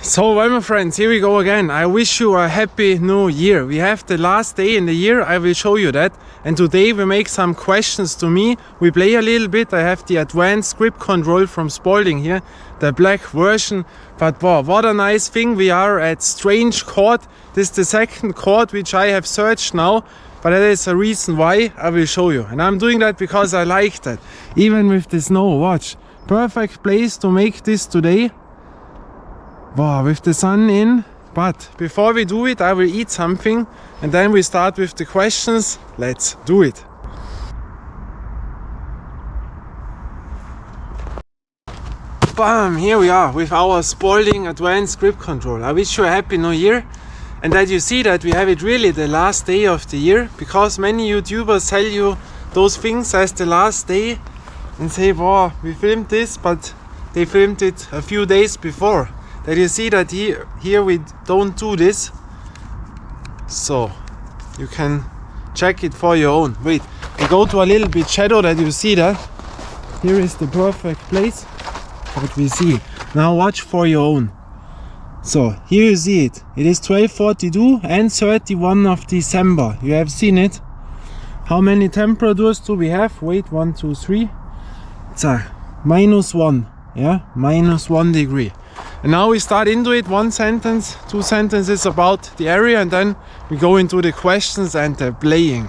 So well, my friends, here we go again. I wish you a happy new year. We have the last day in the year, I will show you that. And today we make some questions to me. We play a little bit. I have the advanced grip control from Spalding here, the black version. But wow, what a nice thing. We are at Strange Court. This is the second court which I have searched now. But that is a reason why I will show you. And I'm doing that because I like that. Even with the snow, watch. Perfect place to make this today. Wow, with the sun in. But before we do it, I will eat something and then we start with the questions. Let's do it. Bam! Here we are with our Spalding Advanced Grip Control. I wish you a happy new year and that you see that we have it really the last day of the year, because many YouTubers tell you those things as the last day and say, wow, we filmed this, but they filmed it a few days before. That you see that here we don't do this, so you can check it for your own. Wait, we go to a little bit shadow that you see that. Here is the perfect place what we see. Now watch for your own. So here you see it. It is 12:42 and 31 of December. You have seen it. How many temperatures do we have? Wait, 1, 2, 3. It's a -1. Yeah, -1 degree. And now we start into it, 1 sentence, 2 sentences about the area, and then we go into the questions and the playing.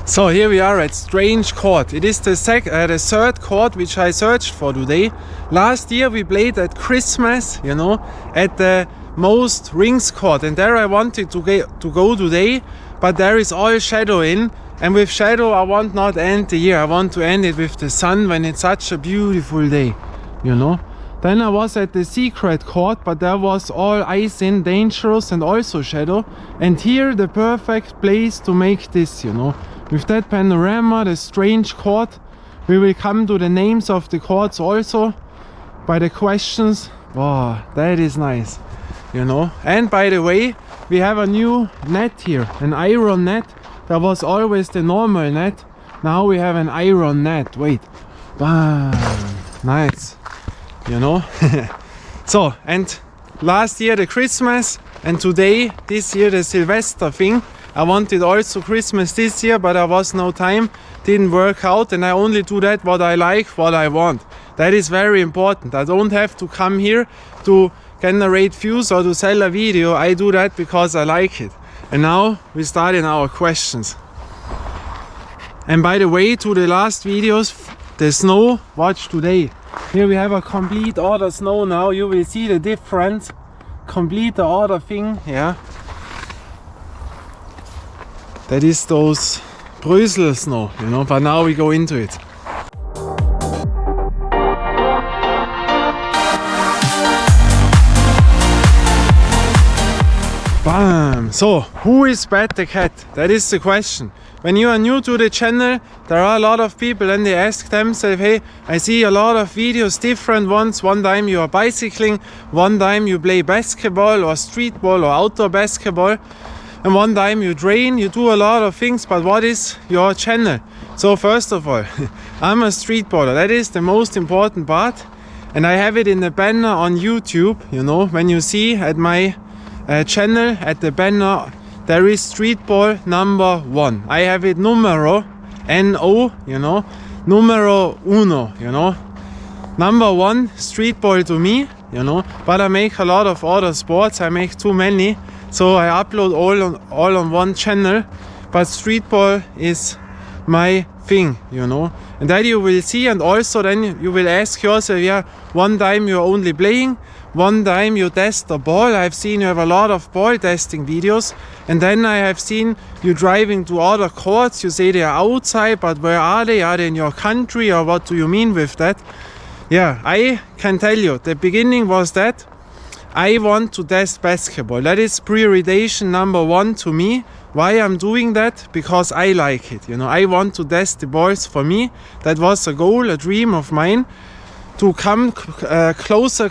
So here we are at Strange Court. It is the third court which I searched for today. Last year we played at Christmas, you know, at the most rings court, and there I wanted to go today, but there is all shadow in, and with shadow I want not end the year. I want to end it with the sun when it's such a beautiful day, you know. Then I was at the secret court, but there was all ice in, dangerous and also shadow. And here the perfect place to make this, you know. With that panorama, the Strange Court. We will come to the names of the courts also by the questions. Wow, that is nice, you know. And by the way, we have a new net here, an iron net. There was always the normal net. Now we have an iron net. Wait, bam, nice. You know. So, and last year the Christmas, and today, this year the Sylvester thing. I wanted also Christmas this year, but there was no time, didn't work out, and I only do that what I like, what I want. That is very important. I don't have to come here to generate views or to sell a video. I do that because I like it. And now we start in our questions. And by the way, to the last videos, the snow, watch today. Here we have a complete order snow now. You will see the difference. Complete the order thing, yeah. That is those Brösel snow, you know, but now we go into it. Bam! So, who is Pat the Cat? That is the question. When you are new to the channel, there are a lot of people and they ask themselves, hey, I see a lot of videos, different ones. One time you are bicycling, one time you play basketball or streetball or outdoor basketball, and one time you train, you do a lot of things, but what is your channel? So first of all, I'm a streetballer. That is the most important part, and I have it in the banner on YouTube, you know. When you see at my channel, at the banner, there is Streetball #1. I have it numero, N-O, you know, numero uno, you know. #1, Streetball to me, you know, but I make a lot of other sports. I make too many, so I upload all on one channel, but Streetball is my thing, you know. And that you will see, and also then you will ask yourself, yeah, one time you're only playing, one time you test the ball. I've seen you have a lot of ball testing videos, and then I have seen you driving to other courts. You say they are outside, but where are they? Are they in your country, or what do you mean with that? Yeah, I can tell you, the beginning was that I want to test basketball. That is prioritization #1 to me. Why I'm doing that? Because I like it, you know. I want to test the balls for me. That was a goal, a dream of mine, to come closer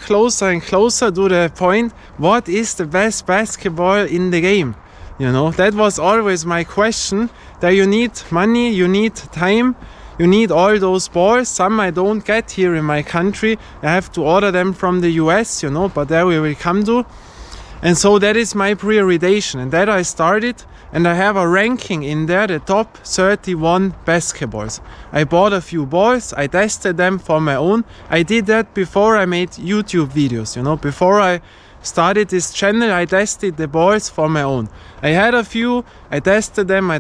and closer to the point, what is the best basketball in the game? You know, that was always my question. That you need money, you need time, you need all those balls. Some I don't get here in my country. I have to order them from the US, you know, but there we will come to. And so that is my prioritization, and that I started, and I have a ranking in there, the top 31 basketballs. I bought a few balls, I tested them for my own. I did that before I made YouTube videos, you know, before I started this channel, I tested the balls for my own. I had a few, I tested them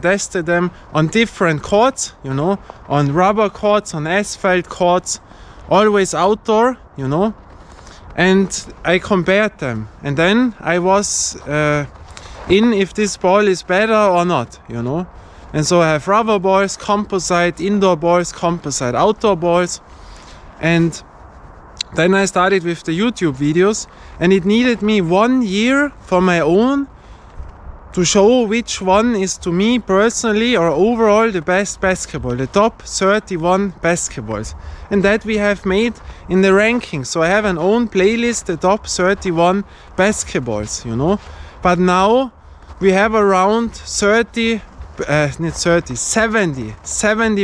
on different courts, you know, on rubber courts, on asphalt courts, always outdoor, you know, and I compared them. And then I was in if this ball is better or not, you know. And so I have rubber balls, composite, indoor balls, composite, outdoor balls. And then I started with the YouTube videos, and it needed me 1 year for my own to show which one is to me personally or overall the best basketball, the top 31 basketballs. And that we have made in the rankings. So I have an own playlist, the top 31 basketballs, you know. But now we have around 70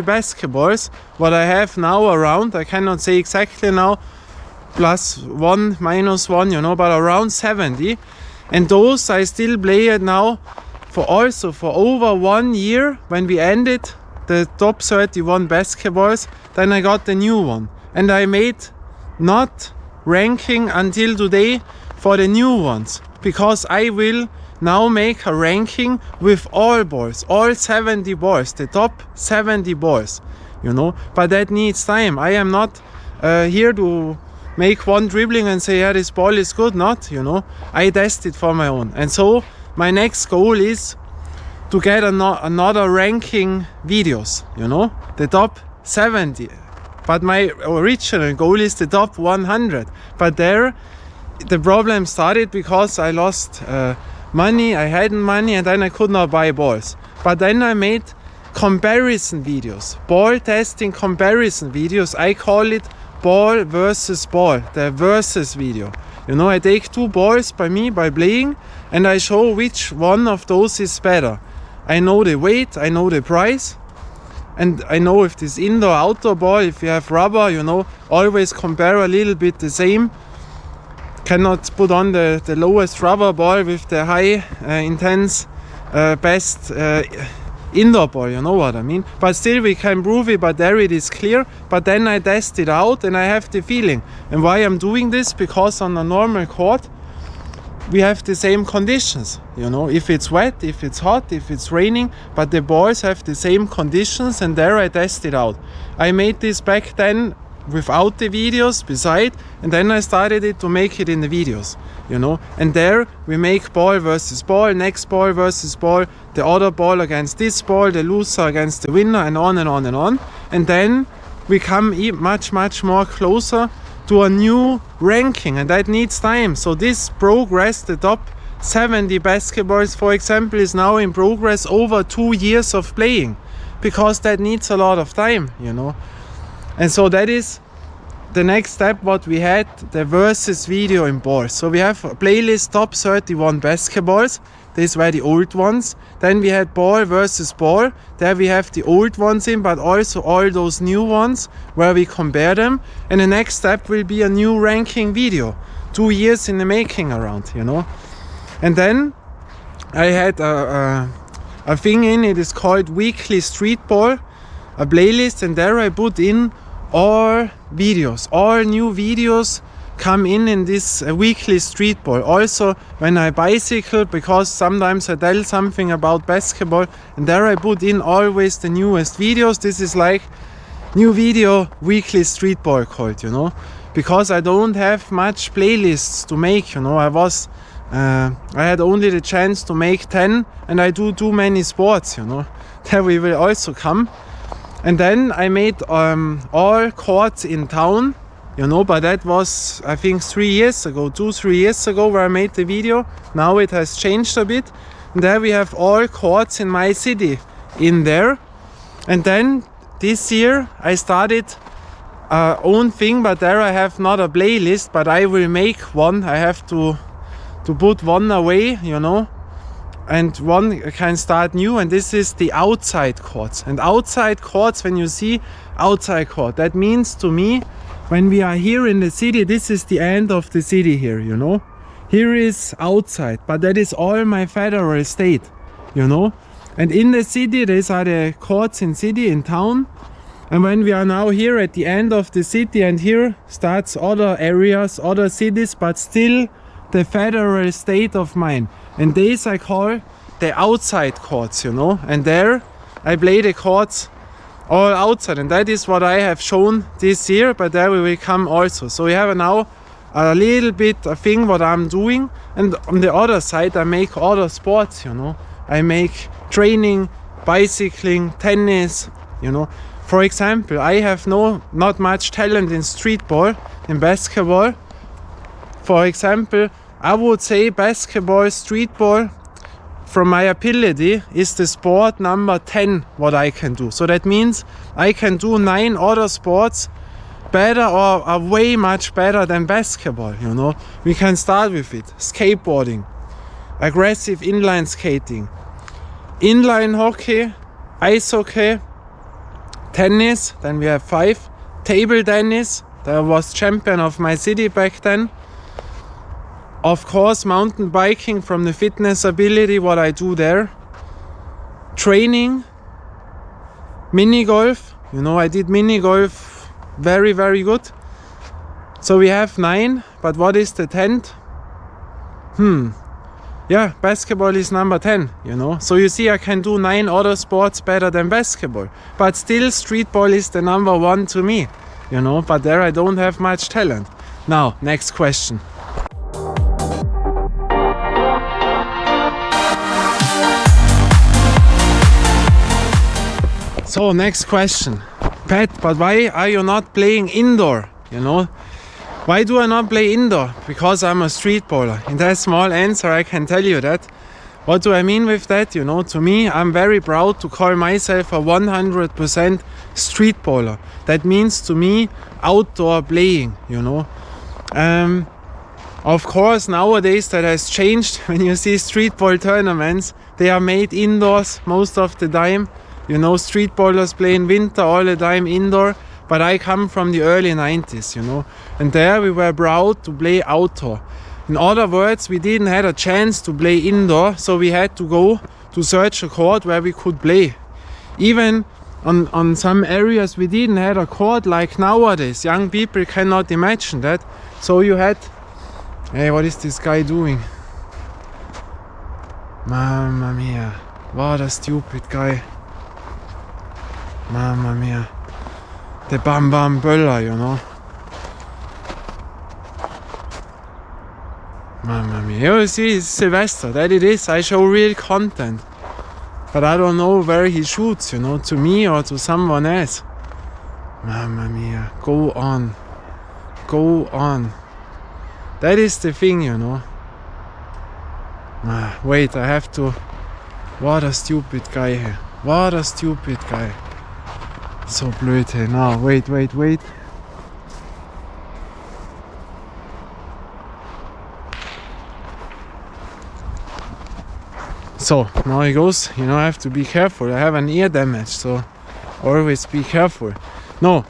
basketballs, what I have now around, I cannot say exactly now, +1, -1, you know, but around 70. And those I still play it now for over 1 year. When we ended the top 31 basketballs, then I got the new one. And I made not ranking until today for the new ones, because I will now make a ranking with all balls, all 70 balls, the top 70 balls, you know. But that needs time. I am not here to make one dribbling and say, yeah, this ball is good, not, you know. I test it for my own. And so my next goal is to get another ranking videos, you know, the top 70. But my original goal is the top 100. But there the problem started because I lost money, I hadn't money, and then I could not buy balls. But then I made comparison videos, ball testing comparison videos. I call it ball versus ball, the versus video. You know, I take two balls by me by playing, and I show which one of those is better. I know the weight, I know the price, and I know if this indoor outdoor ball, if you have rubber, you know, always compare a little bit the same. Cannot put on the lowest rubber ball with the high intense best indoor ball, you know what I mean. But still we can prove it, but there it is clear. But then I test it out and I have the feeling. And why I'm doing this? Because on a normal court we have the same conditions, you know, if it's wet, if it's hot, if it's raining, but the balls have the same conditions, and there I test it out. I made this back then without the videos beside, and then I started it to make it in the videos, you know. And there we make ball versus ball, next ball versus ball, the other ball against this ball, the loser against the winner, and on and on and on. And then we come much more closer to a new ranking, and that needs time. So this progress, the top 70 basketballs for example, is now in progress over 2 years of playing, because that needs a lot of time, you know. And so that is the next step what we had, the versus video in balls. So we have a playlist top 31 basketballs. These were the old ones. Then we had ball versus ball. There we have the old ones in, but also all those new ones where we compare them. And the next step will be a new ranking video. 2 years in the making around, you know. And then I had a thing in, it is called Weekly Streetball, a playlist, and there I put in all videos, all new videos come in this weekly Streetball. Also when I bicycle, because sometimes I tell something about basketball, and there I put in always the newest videos. This is like new video weekly Streetball called, you know, because I don't have much playlists to make, you know. I had only the chance to make 10, and I do too many sports, you know. There we will also come. And then I made all courts in town, you know, but that was I think 3 years ago, 2-3 years ago, where I made the video. Now it has changed a bit. And there we have all courts in my city in there. And then this year I started own thing, but there I have not a playlist, but I will make one. I have to put one away, you know, and one can start new, and this is the outside courts. And outside courts, when you see outside court, that means to me, when we are here in the city, this is the end of the city here, you know. Here is outside, but that is all my federal state, you know. And in the city, these are the courts in city, in town. And when we are now here at the end of the city, and here starts other areas, other cities, but still the federal state of mine. And these I call the outside courts, you know. And there I play the courts all outside, and that is what I have shown this year, but there we will come also. So we have now a little bit a thing what I'm doing, and on the other side I make other sports, you know. I make training, bicycling, tennis, you know. For example, I have not much talent in streetball, in basketball. For example, I would say basketball, streetball, from my ability, is the sport number 10 what I can do. So that means I can do 9 other sports better or way much better than basketball, you know. We can start with it. Skateboarding, aggressive inline skating, inline hockey, ice hockey, tennis, then we have 5, table tennis, I was champion of my city back then. Of course, mountain biking from the fitness ability, what I do there. Training, mini golf, you know, I did mini golf very, very good. So we have 9, but what is the 10th? Yeah, basketball is number 10, you know. So you see, I can do 9 other sports better than basketball. But still, streetball is the number 1 to me, you know. But there I don't have much talent. Now, next question. So, next question. Pat, but why are you not playing indoor, you know? Why do I not play indoor? Because I'm a street baller. In that small answer, I can tell you that. What do I mean with that? You know, to me, I'm very proud to call myself a 100% street baller. That means to me, outdoor playing, you know. Of course, nowadays that has changed. When you see street ball tournaments, they are made indoors most of the time. You know, street ballers play in winter all the time indoor. But I come from the early 90s, you know, and there we were proud to play outdoor. In other words, we didn't have a chance to play indoor, so we had to go to search a court where we could play. Even on some areas we didn't have a court like nowadays. Young people cannot imagine that. So you had... Hey, what is this guy doing? Mamma mia. What a stupid guy. Mamma mia. The Bam Bam Böller, you know. Mamma mia. You see, it's Sylvester, that it is. I show real content. But I don't know where he shoots, you know, to me or to someone else. Mamma mia. Go on. Go on. That is the thing, you know. Wait, I have to... What a stupid guy here. What a stupid guy. So blöd, hey. Now, wait. So, now he goes. You know, I have to be careful. I have an ear damage, so always be careful. No.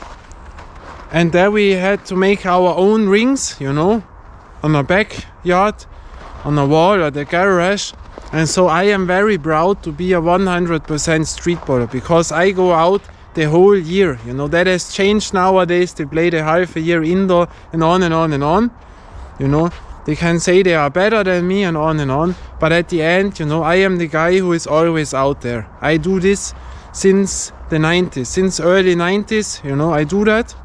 And there we had to make our own rings, you know, on a backyard, on a wall or the garage. And so I am very proud to be a 100% street baller, because I go out the whole year, you know. That has changed nowadays. They play the half a year indoor and on and on and on, you know. They can say they are better than me and on, but at the end, you know, I am the guy who is always out there. I do this since the 90s, since early 90s, you know, I do that.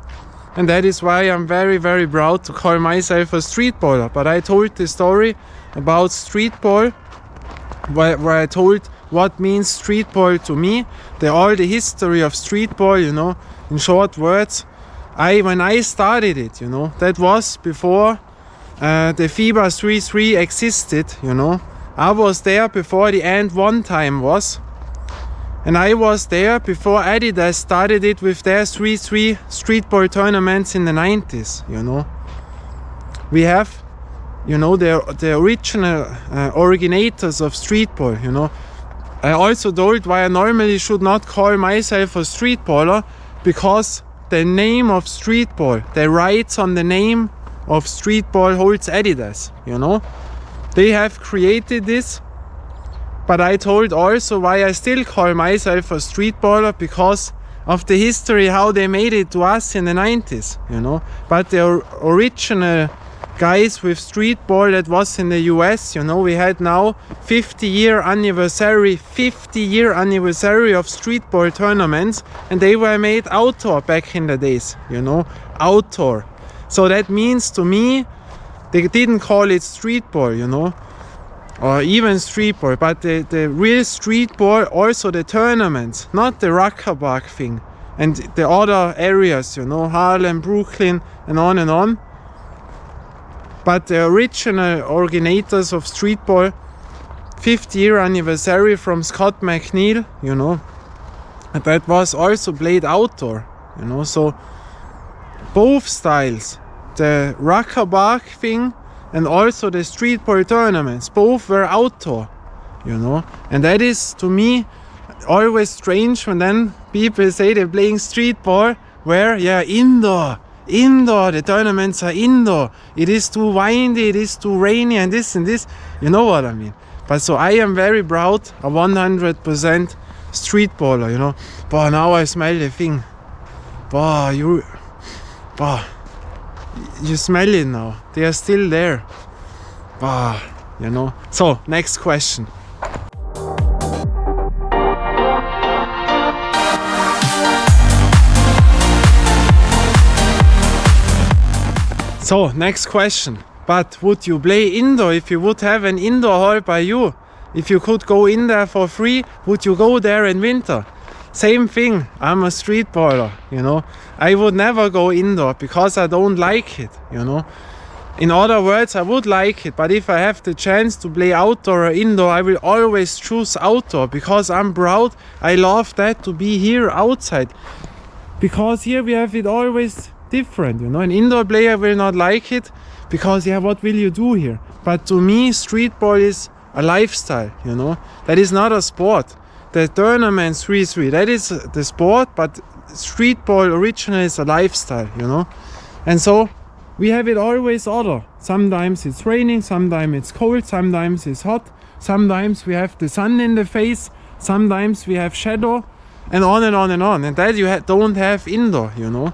And that is why I'm very, very proud to call myself a street baller. But I told the story about street ball, where I told what means street ball to me, all the history of street ball, you know, in short words. When I started it, you know, that was before the FIBA 3-3 existed, you know. I was there before the And One Time was. And I was there before Adidas started it with their 3-3 street ball tournaments in the 90s, you know. We have you know, the original originators of streetball, you know. I also told why I normally should not call myself a streetballer, because the name of streetball, the rights on the name of streetball holds Adidas, you know. They have created this, but I told also why I still call myself a streetballer, because of the history, how they made it to us in the 90s, you know. But the original guys with streetball, that was in the US, you know, we had now 50-year anniversary of streetball tournaments, and they were made outdoor back in the days, you know, outdoor. So that means to me, they didn't call it streetball, you know, or even streetball, but the real streetball, also the tournaments, not the Rackerpark thing, and the other areas, you know, Harlem, Brooklyn, and on. But the original originators of streetball, 50-year anniversary from Scott McNeil, you know, that was also played outdoor, you know. So both styles, the Rackerpark thing and also the streetball tournaments, both were outdoor, you know. And that is, to me, always strange when then people say they're playing streetball where, yeah, indoor, the tournaments are indoor, it is too windy, it is too rainy, and this, you know what I mean. But so I am very proud, a 100% streetballer, you know. But now I smell the thing. You smell it now, they are still there. You know. So next question. So, next question. But would you play indoor if you would have an indoor hall by you? If you could go in there for free, would you go there in winter? Same thing, I'm a streetballer, you know. I would never go indoor because I don't like it, you know. In other words, I would like it, but if I have the chance to play outdoor or indoor, I will always choose outdoor, because I'm proud, I love that, to be here outside. Because here we have it always different, you know. An indoor player will not like it, because yeah, what will you do here? But to me, streetball is a lifestyle, you know. That is not a sport. The tournament 3-3, that is the sport, but streetball originally is a lifestyle, you know. And so we have it always other. Sometimes it's raining, sometimes it's cold, sometimes it's hot, sometimes we have the sun in the face, sometimes we have shadow, and on and on and on. And that you don't have indoor, you know.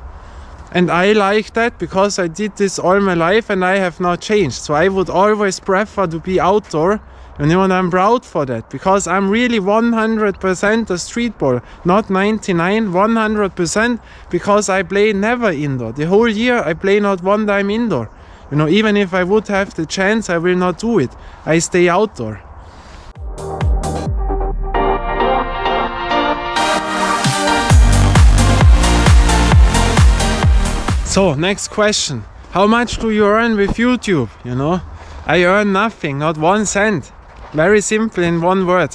And I like that because I did this all my life and I have not changed. So I would always prefer to be outdoor, you know, and I'm proud for that, because I'm really 100% a streetball, not 99, 100%, because I play never indoor. The whole year I play not one time indoor. You know, even if I would have the chance, I will not do it. I stay outdoor. So, next question. How much do you earn with YouTube? You know, I earn nothing, not 1 cent. Very simple in one word.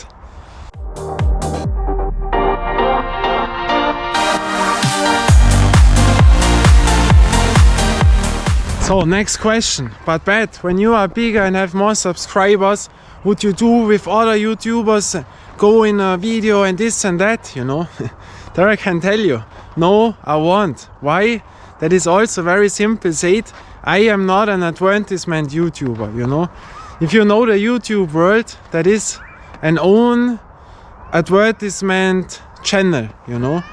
So, next question. But Pat, when you are bigger and have more subscribers, would you do with other YouTubers, go in a video and this and that, you know? There I can tell you, no, I won't. Why? That is also very simple said. I am not an advertisement YouTuber, you know. If you know the YouTube world, that is an own advertisement channel, you know.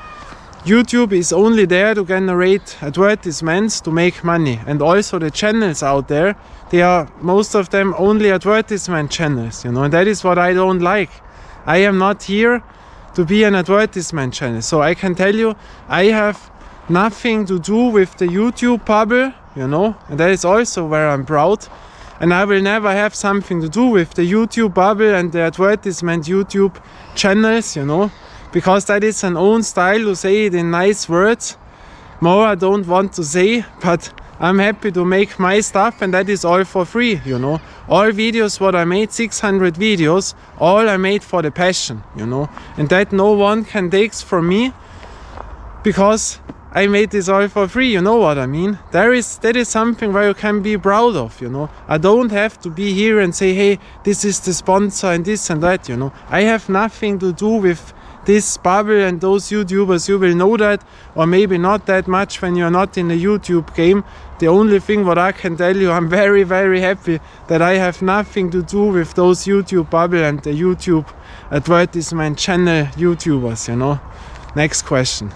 YouTube is only there to generate advertisements to make money. And also the channels out there, they are, most of them, only advertisement channels, you know. And that is what I don't like. I am not here to be an advertisement channel. So I can tell you, I have nothing to do with the YouTube bubble, you know, and that is also where I'm proud. And I will never have something to do with the YouTube bubble and the advertisement YouTube channels, you know, because that is an own style to say it in nice words. More I don't want to say, but I'm happy to make my stuff, and that is all for free, you know. All videos what I made, 600 videos, all I made for the passion, you know, and that no one can take from me, because I made this all for free, you know what I mean? That is something where you can be proud of, you know. I don't have to be here and say, hey, this is the sponsor and this and that, you know. I have nothing to do with this bubble and those YouTubers. You will know that, or maybe not that much when you're not in the YouTube game. The only thing what I can tell you, I'm very, very happy that I have nothing to do with those YouTube bubble and the YouTube advertisement channel YouTubers, you know. Next question.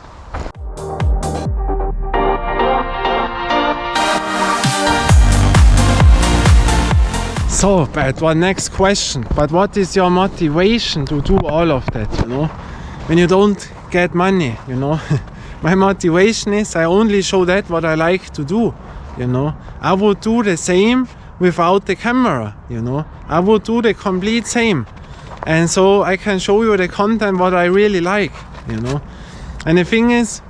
So, but one next question. But what is your motivation to do all of that, you know? When you don't get money, you know? My motivation is I only show that what I like to do, you know? I would do the same without the camera, you know? I would do the complete same. And so I can show you the content what I really like, you know? And the thing is,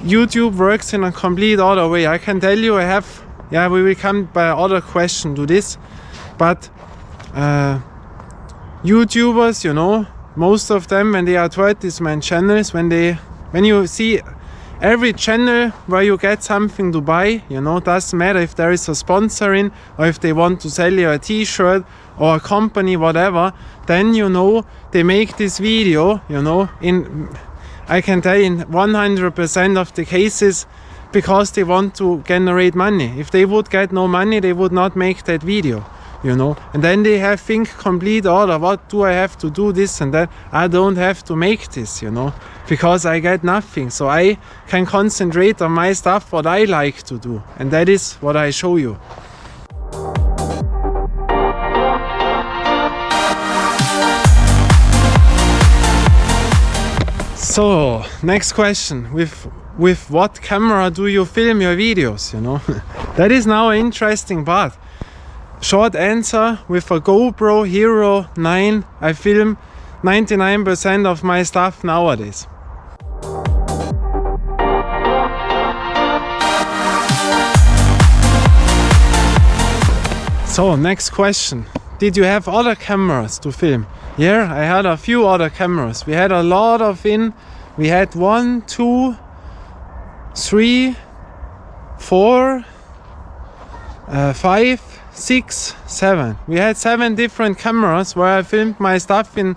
YouTube works in a complete other way. I can tell you I have, yeah, we will come by other question to this. But YouTubers, you know, most of them when they are advertisement channels, when you see every channel where you get something to buy, you know, doesn't matter if there is a sponsor in or if they want to sell you a t-shirt or a company, whatever, then you know they make this video, you know, I can tell you in 100% of the cases because they want to generate money. If they would get no money, they would not make that video. You know, and then they have think complete order. What do I have to do this and that? I don't have to make this, you know, because I get nothing. So I can concentrate on my stuff, what I like to do. And that is what I show you. So, next question. With what camera do you film your videos, you know? That is now an interesting part. Short answer, with a GoPro Hero 9 I film 99% of my stuff nowadays. So, next question. Did you have other cameras to film? Yeah, I had a few other cameras. We had a lot of we had 1, 2, 3, 4, 5, 6, 7. We had 7 different cameras where I filmed my stuff in,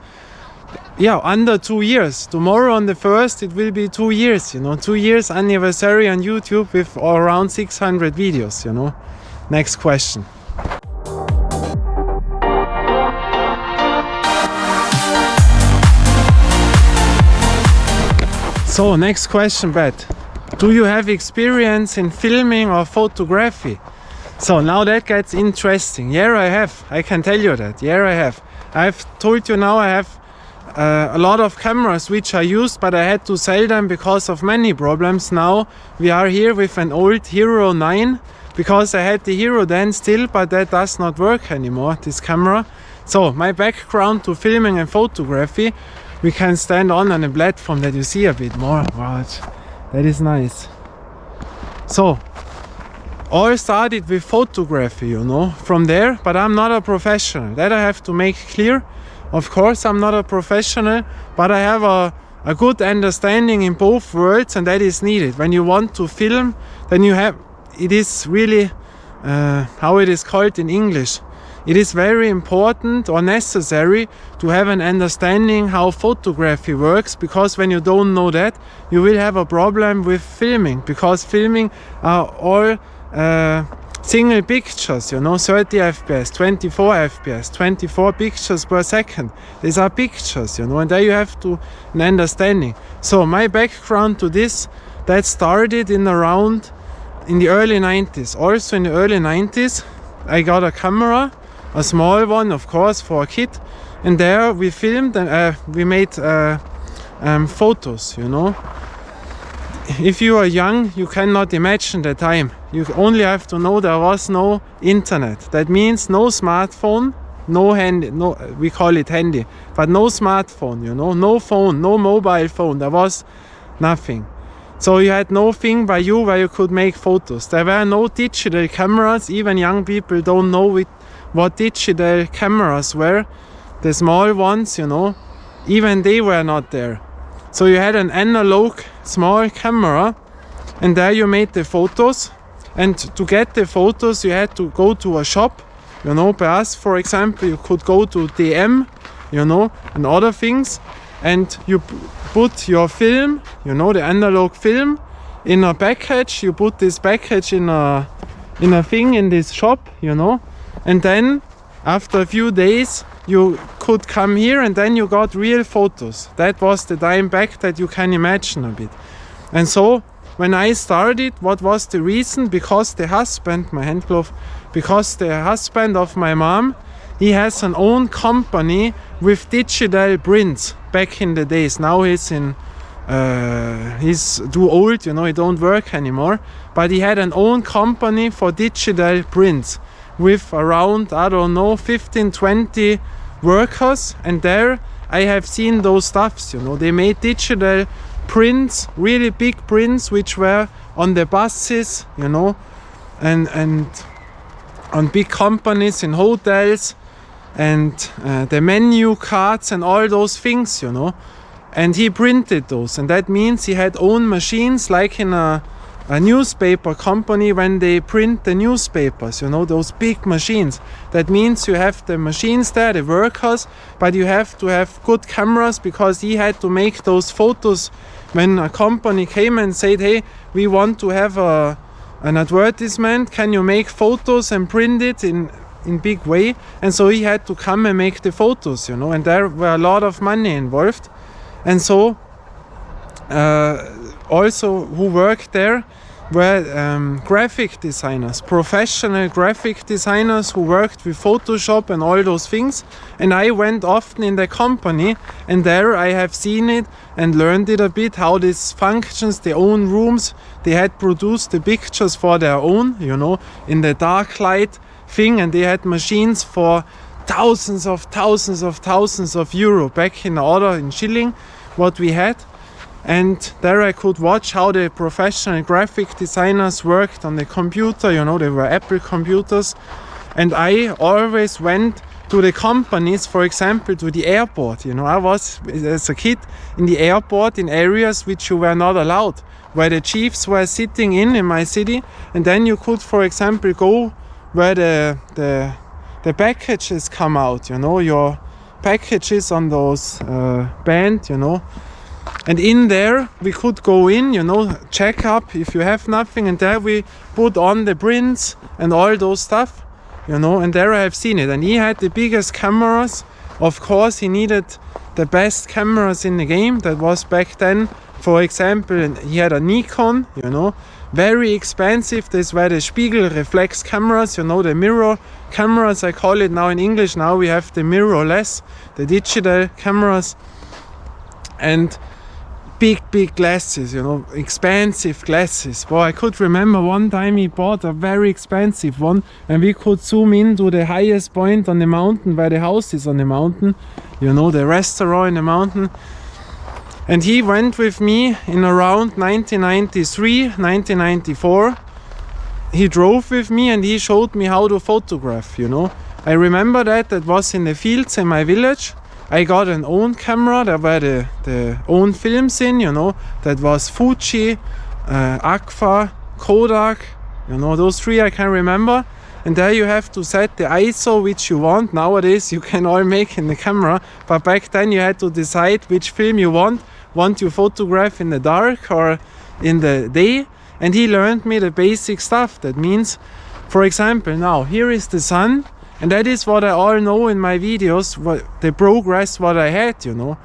yeah, under 2 years. Tomorrow on the 1st it will be 2 years, you know, 2 years anniversary on YouTube with around 600 videos, you know. Next question. So, next question, Bet. Do you have experience in filming or photography? So now that gets interesting. Yeah, I have. I can tell you that. Yeah, I have. I've told you now I have a lot of cameras which I used, but I had to sell them because of many problems. Now we are here with an old Hero 9 because I had the Hero then still, but that does not work anymore, this camera. So my background to filming and photography, we can stand on a platform that you see a bit more. Wow, that is nice. So all started with photography, you know, from there, but I'm not a professional. That I have to make clear. Of course, I'm not a professional, but I have a good understanding in both worlds, and that is needed. When you want to film, then you have, it is really, how it is called in English. It is very important or necessary to have an understanding how photography works, because when you don't know that, you will have a problem with filming, because filming are all single pictures, you know, 30 FPS, 24 FPS, 24 pictures per second. These are pictures, you know, and there you have to an understanding. So my background to this, that started in the early 90s. Also in the early 90s, I got a camera, a small one, of course, for a kid, and there we filmed and we made photos, you know. If you are young, you cannot imagine the time. You only have to know there was no internet. That means no smartphone, no handy, no, we call it handy, but no smartphone, you know, no phone, no mobile phone. There was nothing. So you had nothing by you where you could make photos. There were no digital cameras. Even young people don't know what digital cameras were. The small ones, you know, even they were not there. So you had an analog small camera and there you made the photos. And to get the photos, you had to go to a shop. You know, by us, for example, you could go to DM, you know, and other things, and you put your film, you know, the analog film, in a package. You put this package in a thing in this shop, you know, and then after a few days you could come here, and then you got real photos. That was the time back that you can imagine a bit. And so when I started, what was the reason? Because the husband, my hand glove, because the husband of my mom, he has an own company with digital prints back in the days. Now he's too old, you know, he don't work anymore. But he had an own company for digital prints with around, I don't know, 15, 20 workers. And there I have seen those stuffs, you know. They made digital prints, really big prints, which were on the buses, you know, and on big companies in hotels, and the menu cards and all those things, you know. And he printed those, and that means he had own machines, like in a newspaper company when they print the newspapers, you know, those big machines. That means you have the machines there, the workers, but you have to have good cameras, because he had to make those photos when a company came and said, hey, we want to have an advertisement, can you make photos and print it in big way? And so he had to come and make the photos, you know, and there were a lot of money involved. And so also who worked there were graphic designers, professional graphic designers who worked with Photoshop and all those things. And I went often in the company, and there I have seen it and learned it a bit, how this functions, their own rooms. They had produced the pictures for their own, you know, in the dark light thing, and they had machines for thousands of euro back in order in shilling what we had. And there I could watch how the professional graphic designers worked on the computer, you know, they were Apple computers. And I always went to the companies, for example, to the airport, you know. I was, as a kid, in the airport in areas which you were not allowed, where the chiefs were sitting in my city. And then you could, for example, go where the packages come out, you know, your packages on those band, you know. And in there we could go in, you know, check up if you have nothing, and there we put on the prints and all those stuff, you know. And there I have seen it, and he had the biggest cameras. Of course he needed the best cameras in the game. That was back then, for example, and he had a Nikon, you know, very expensive. These were the Spiegel reflex cameras, you know, the mirror cameras I call it now in English. Now we have the mirrorless, the digital cameras, and big glasses, you know, expensive glasses. Boy, I could remember one time he bought a very expensive one, and we could zoom in to the highest point on the mountain, where the house is on the mountain, you know, the restaurant in the mountain. And he went with me in around 1993, 1994. He drove with me and he showed me how to photograph, you know. I remember that was in the fields in my village. I got an own camera, there were the own films in, you know, that was Fuji, Agfa, Kodak, you know, those three I can remember. And there you have to set the ISO which you want. Nowadays you can all make in the camera, but back then you had to decide which film you want you photograph in the dark or in the day. And he learned me the basic stuff. That means, for example, now here is the sun. And that is what I all know in my videos, what the progress what I had, you know.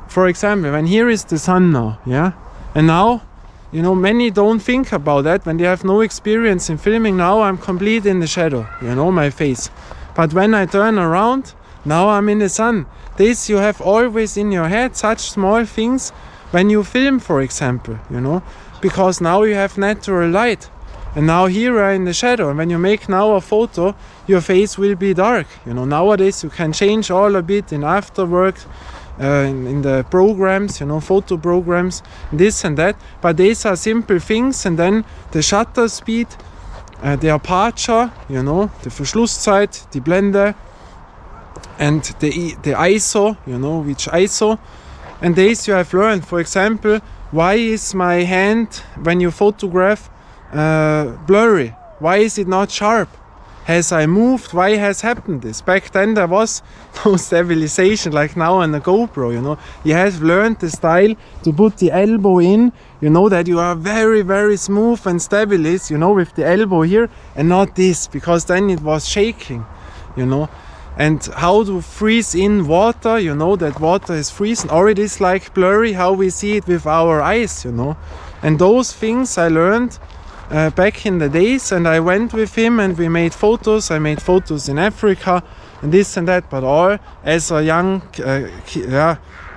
For example, when here is the sun now, yeah? And now, you know, many don't think about that when they have no experience in filming. Now I'm complete in the shadow, you know, my face. But when I turn around, now I'm in the sun. This you have always in your head, such small things when you film, for example, you know. Because now you have natural light. And now here you are in the shadow, and when you make now a photo, your face will be dark. You know, nowadays you can change all a bit in Afterworks, in the programs, you know, photo programs, this and that. But these are simple things. And then the shutter speed, the aperture, you know, the Verschlusszeit, die Blende, and the ISO, you know, which ISO. And these you have learned. For example, why is my hand, when you photograph, blurry? Why is it not sharp? Has I moved? Why has happened this? Back then there was no stabilization like now on the GoPro, you know. You have learned the style to put the elbow in, you know, that you are very, very smooth and stabilized, you know, with the elbow here and not this, because then it was shaking, you know. And how to freeze in water, you know, that water is freezing, or it is like blurry how we see it with our eyes, you know. And those things I learned back in the days, and I went with him and we made photos. I made photos in Africa and this and that, but all as a young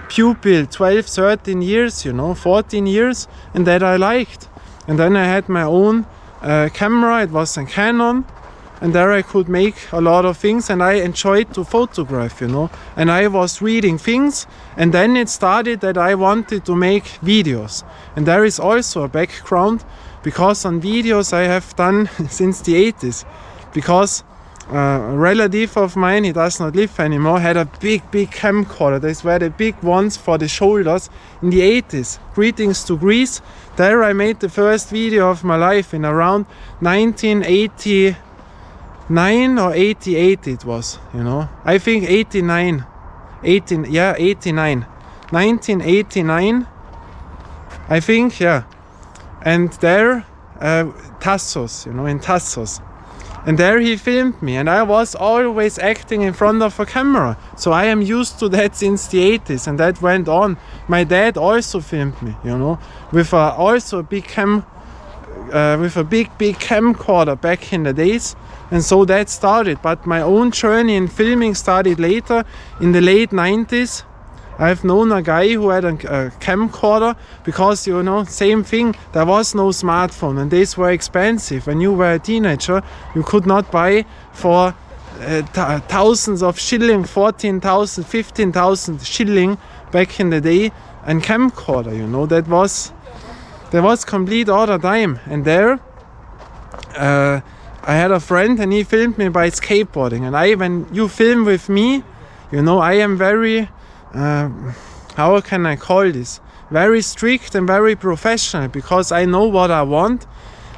pupil, 12, 13 years, you know, 14 years, and that I liked. And then I had my own camera, it was a Canon, and there I could make a lot of things, and I enjoyed to photograph, you know. And I was reading things, and then it started that I wanted to make videos. And there is also a background, because on videos I have done since the 80s. Because a relative of mine, he does not live anymore, had a big camcorder. These were the big ones for the shoulders in the 80s. Greetings to Greece. There I made the first video of my life in around 1989 or 88 it was, you know. I think 89. 1989. I think, yeah. And there, Tassos, you know, in Tassos. And there he filmed me, and I was always acting in front of a camera. So I am used to that since the 80s, and that went on. My dad also filmed me, you know, with also a big camcorder back in the days. And so that started. But my own journey in filming started later, in the late 90s. I've known a guy who had a camcorder, because, you know, same thing, there was no smartphone and these were expensive. When you were a teenager, you could not buy for thousands of shilling, 14,000, 15,000 shilling back in the day, and camcorder, you know, that was complete other time. And there I had a friend and he filmed me by skateboarding, and when you film with me, you know, I am very how can I call this? Very strict and very professional, because I know what I want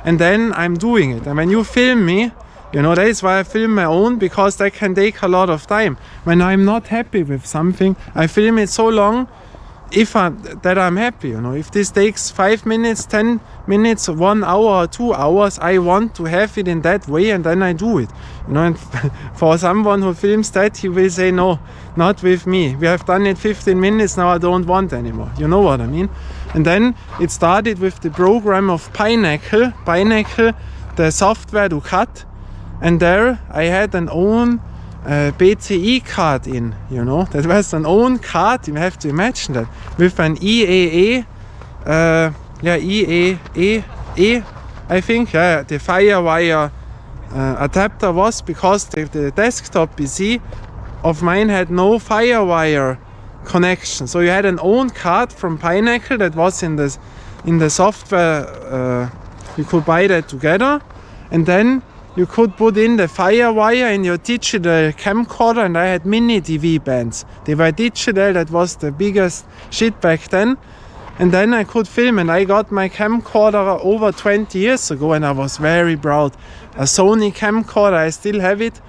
and then I'm doing it. And when you film me, you know, that is why I film my own, because that can take a lot of time. When I'm not happy with something, I film it so long that I'm happy, you know. If this takes 5 minutes, 10 minutes, 1 hour or 2 hours, I want to have it in that way, and then I do it, you know. And for someone who films that, he will say, no, not with me, we have done it 15 minutes, now I don't want anymore, you know what I mean. And then it started with the program of Pinnacle, the software to cut, and there I had an own BCI card in, you know. That was an own card, you have to imagine that, with an EAA, EAE, I think, the Firewire adapter was, because the desktop PC of mine had no Firewire connection. So you had an own card from Pinnacle that was in the software, you could buy that together, and then you could put in the Firewire in your digital camcorder. And I had mini DV bands. They were digital, that was the biggest shit back then. And then I could film, and I got my camcorder over 20 years ago, and I was very proud. A Sony camcorder, I still have it,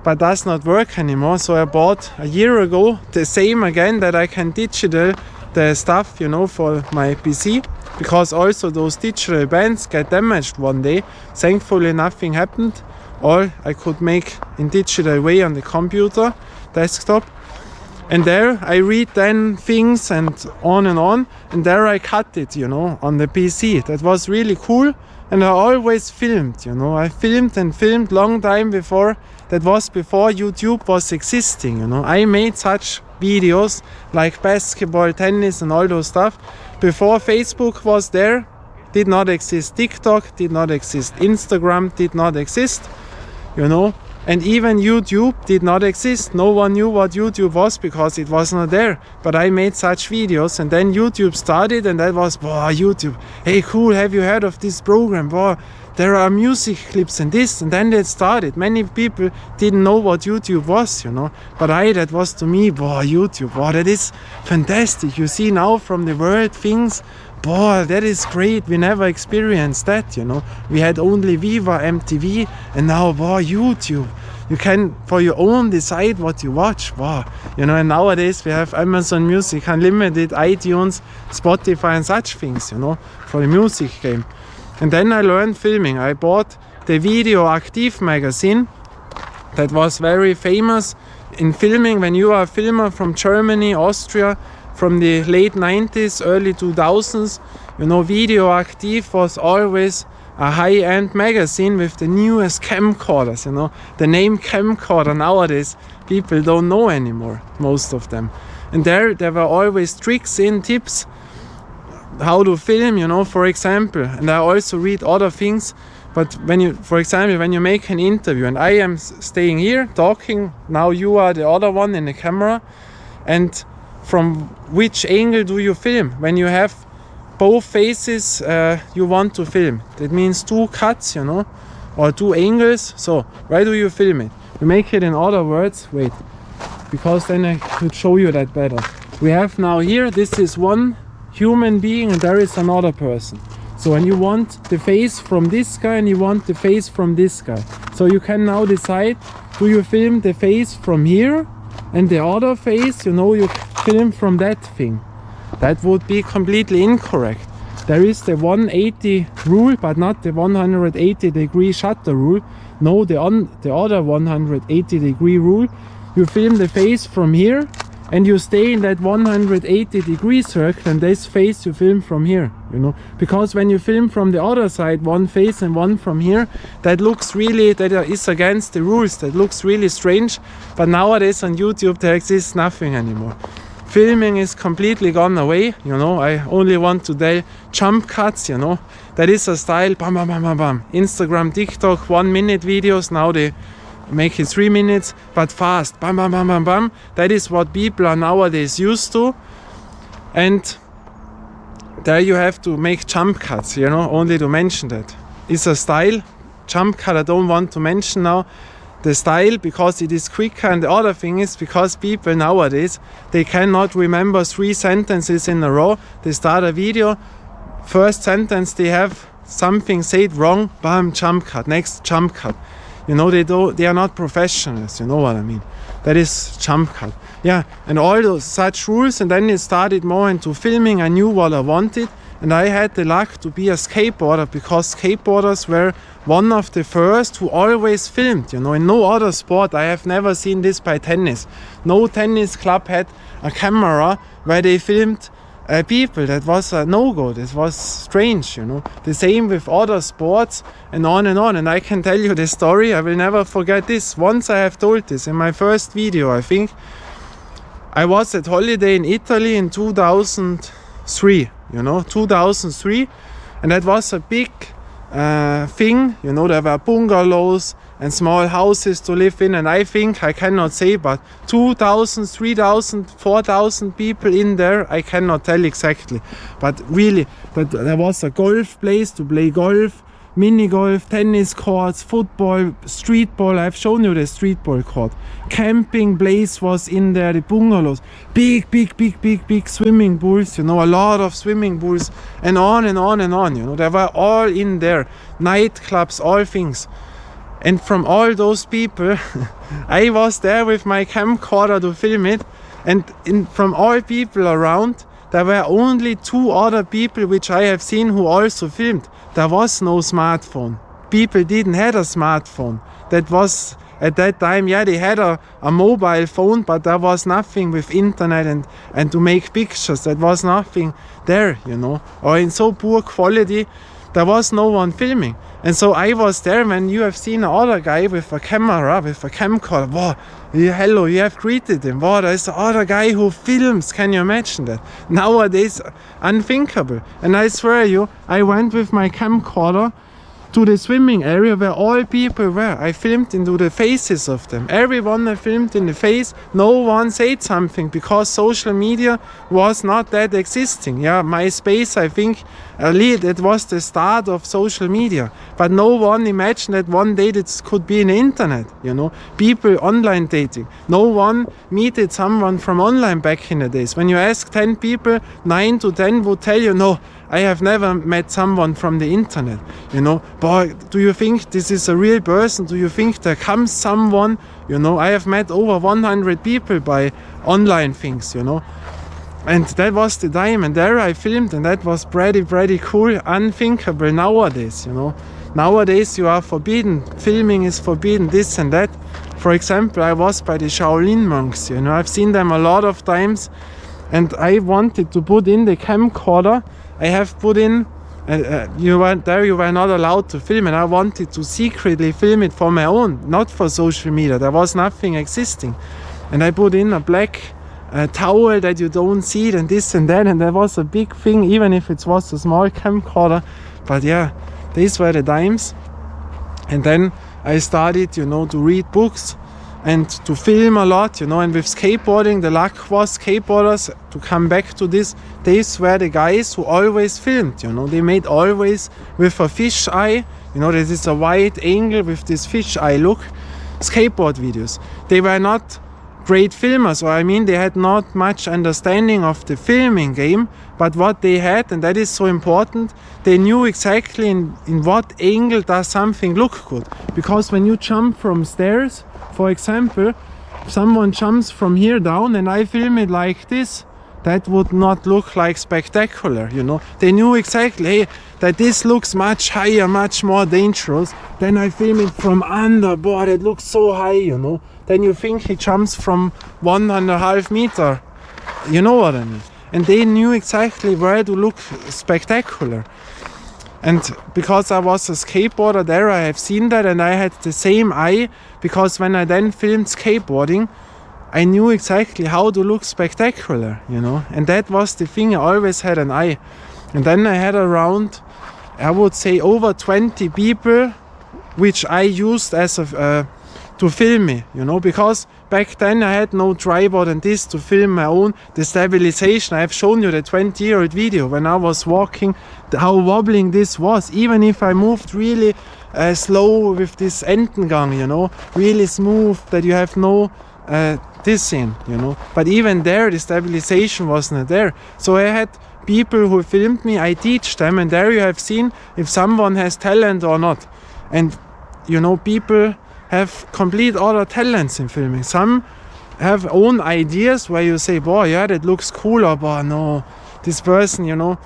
but does not work anymore. So I bought a year ago the same again, that I can digital the stuff, you know, for my PC. Because also those digital bands get damaged one day. Thankfully nothing happened. All I could make in digital way on the computer, desktop. And there I read then things and on, and there I cut it, you know, on the PC. That was really cool, and I always filmed, you know. I filmed long time before. That was before YouTube was existing, you know. I made such videos like basketball, tennis and all those stuff before Facebook was there. Did not exist TikTok, did not exist Instagram, did not exist, you know. And even YouTube did not exist. No one knew what YouTube was, because it was not there. But I made such videos, and then YouTube started, and that was, wow, YouTube, hey, cool, have you heard of this program? Wow, there are music clips and this, and then it started. Many people didn't know what YouTube was, you know. But that was to me, wow, YouTube, wow, that is fantastic. You see now from the world things boy, that is great, we never experienced that, you know. We had only Viva, MTV, and now, boy, YouTube. You can, for your own, decide what you watch. Wow. You know, and nowadays we have Amazon Music, Unlimited, iTunes, Spotify and such things, you know, for the music game. And then I learned filming. I bought the Video Active magazine that was very famous in filming. When you are a filmer from Germany, Austria, from the late 90s, early 2000s, you know, Video Active was always a high-end magazine with the newest camcorders, you know. The name camcorder nowadays people don't know anymore, most of them. And there were always tricks in, tips, how to film, you know, for example. And I also read other things, but when you, for example, when you make an interview and I am staying here talking, now you are the other one in the camera, and from which angle do you film? When you have both faces you want to film, that means two cuts, you know, or two angles. So why do you film it? You make it in other words, wait, because then I could show you that better. We have now here, this is one human being and there is another person. So when you want the face from this guy and you want the face from this guy, so you can now decide, do you film the face from here and the other face, you know, you film from that thing. That would be completely incorrect. There is the 180 rule, but not the 180 degree shutter rule. No, the other 180 degree rule. You film the face from here and you stay in that 180 degree circle, and this face you film from here, you know. Because when you film from the other side, one face and one from here, that looks really, that is against the rules. That looks really strange. But nowadays on YouTube there exists nothing anymore. Filming is completely gone away, you know. I only want to tell jump cuts, you know. That is a style, bam, bam, bam, bam, bam. Instagram, TikTok, 1 minute videos, now they make it 3 minutes, but fast, bam, bam, bam, bam, bam. That is what people are nowadays used to. And there you have to make jump cuts, you know, only to mention that. It's a style, jump cut I don't want to mention now. The style, because it is quicker, and the other thing is because people nowadays, they cannot remember 3 sentences in a row. They start a video, first sentence they have something said wrong, bam, jump cut, next jump cut. You know, they are not professionals, you know what I mean. That is jump cut. Yeah, and all those such rules, and then it started more into filming. I knew what I wanted, and I had the luck to be a skateboarder, because skateboarders were one of the first who always filmed, you know. In no other sport, I have never seen this by tennis. No tennis club had a camera where they filmed people. That was a no-go. This was strange, you know. The same with other sports and on and on. And I can tell you the story, I will never forget this. Once I have told this in my first video, I think. I was at holiday in Italy in 2003, you know, 2003. And that was a big thing, you know. There were bungalows and small houses to live in, and I think, I cannot say, but 2,000, 3,000, 4,000 people in there, I cannot tell exactly, but really, but there was a golf place to play golf, mini golf, tennis courts, football, streetball. I've shown you the streetball court. Camping place was in there, the bungalows, big swimming pools, you know, a lot of swimming pools, and on and on and on, you know. They were all in there, nightclubs, all things. And from all those people, I was there with my camcorder to film it, and from all people around, there were only 2 other people which I have seen who also filmed. There was no smartphone. People didn't have a smartphone. That was, at that time, yeah, they had a mobile phone, but there was nothing with internet and to make pictures. That was nothing there, you know. Or in so poor quality, there was no one filming. And so I was there when you have seen another guy with a camera, with a camcorder. Wow, hello, you have greeted him. Wow, there's the other guy who films. Can you imagine that? Nowadays, unthinkable. And I swear you, I went with my camcorder to the swimming area where all people were. I filmed into the faces of them. Everyone I filmed in the face. No one said something, because social media was not that existing. Yeah, MySpace, I think, it was the start of social media. But no one imagined that one day this could be in the internet, you know. People online dating. No one meted someone from online back in the days. When you ask 10 people, 9 to 10 would tell you, no, I have never met someone from the internet, you know. Boy, do you think this is a real person? Do you think there comes someone? You know, I have met over 100 people by online things, you know. And that was the time, and there I filmed, and that was pretty cool, unthinkable nowadays, you know. Nowadays you are forbidden, filming is forbidden, this and that. For example, I was by the Shaolin monks, you know, I've seen them a lot of times, and I wanted to put in the camcorder. I have put in, you were not allowed to film, and I wanted to secretly film it for my own, not for social media. There was nothing existing, and I put in a black towel that you don't see it, and this and that, and that was a big thing, even if it was a small camcorder. But yeah, these were the times. And then I started, you know, to read books and to film a lot, you know. And with skateboarding, the luck was skateboarders, to come back to this, these were the guys who always filmed, you know. They made always with a fish eye, you know, this is a wide angle with this fish eye look, skateboard videos. They were not great filmers, or I mean, they had not much understanding of the filming game, but what they had, and that is so important, they knew exactly in what angle does something look good. Because when you jump from stairs, for example, someone jumps from here down and I film it like this, that would not look like spectacular, you know. They knew exactly, hey, that this looks much higher, much more dangerous. Then I film it from under, boy, it looks so high, you know. Then you think he jumps from 1.5 meters. You know what I mean? And they knew exactly where to look spectacular. And because I was a skateboarder there, I have seen that, and I had the same eye, because when I then filmed skateboarding, I knew exactly how to look spectacular, you know. And that was the thing, I always had an eye. And then I had around, I would say, over 20 people which I used as a to film me, you know, because back then I had no tripod and this to film my own. The stabilization, I have shown you the 20-year-old video when I was walking, how wobbling this was, even if I moved really slow with this Entengang, you know, really smooth, that you have no this in, you know. But even there, the stabilization was not there. So I had people who filmed me, I teach them, and there you have seen if someone has talent or not. And you know, people have complete other talents in filming. Some have own ideas where you say, boy, yeah, that looks cool, or boy, no, this person, you know,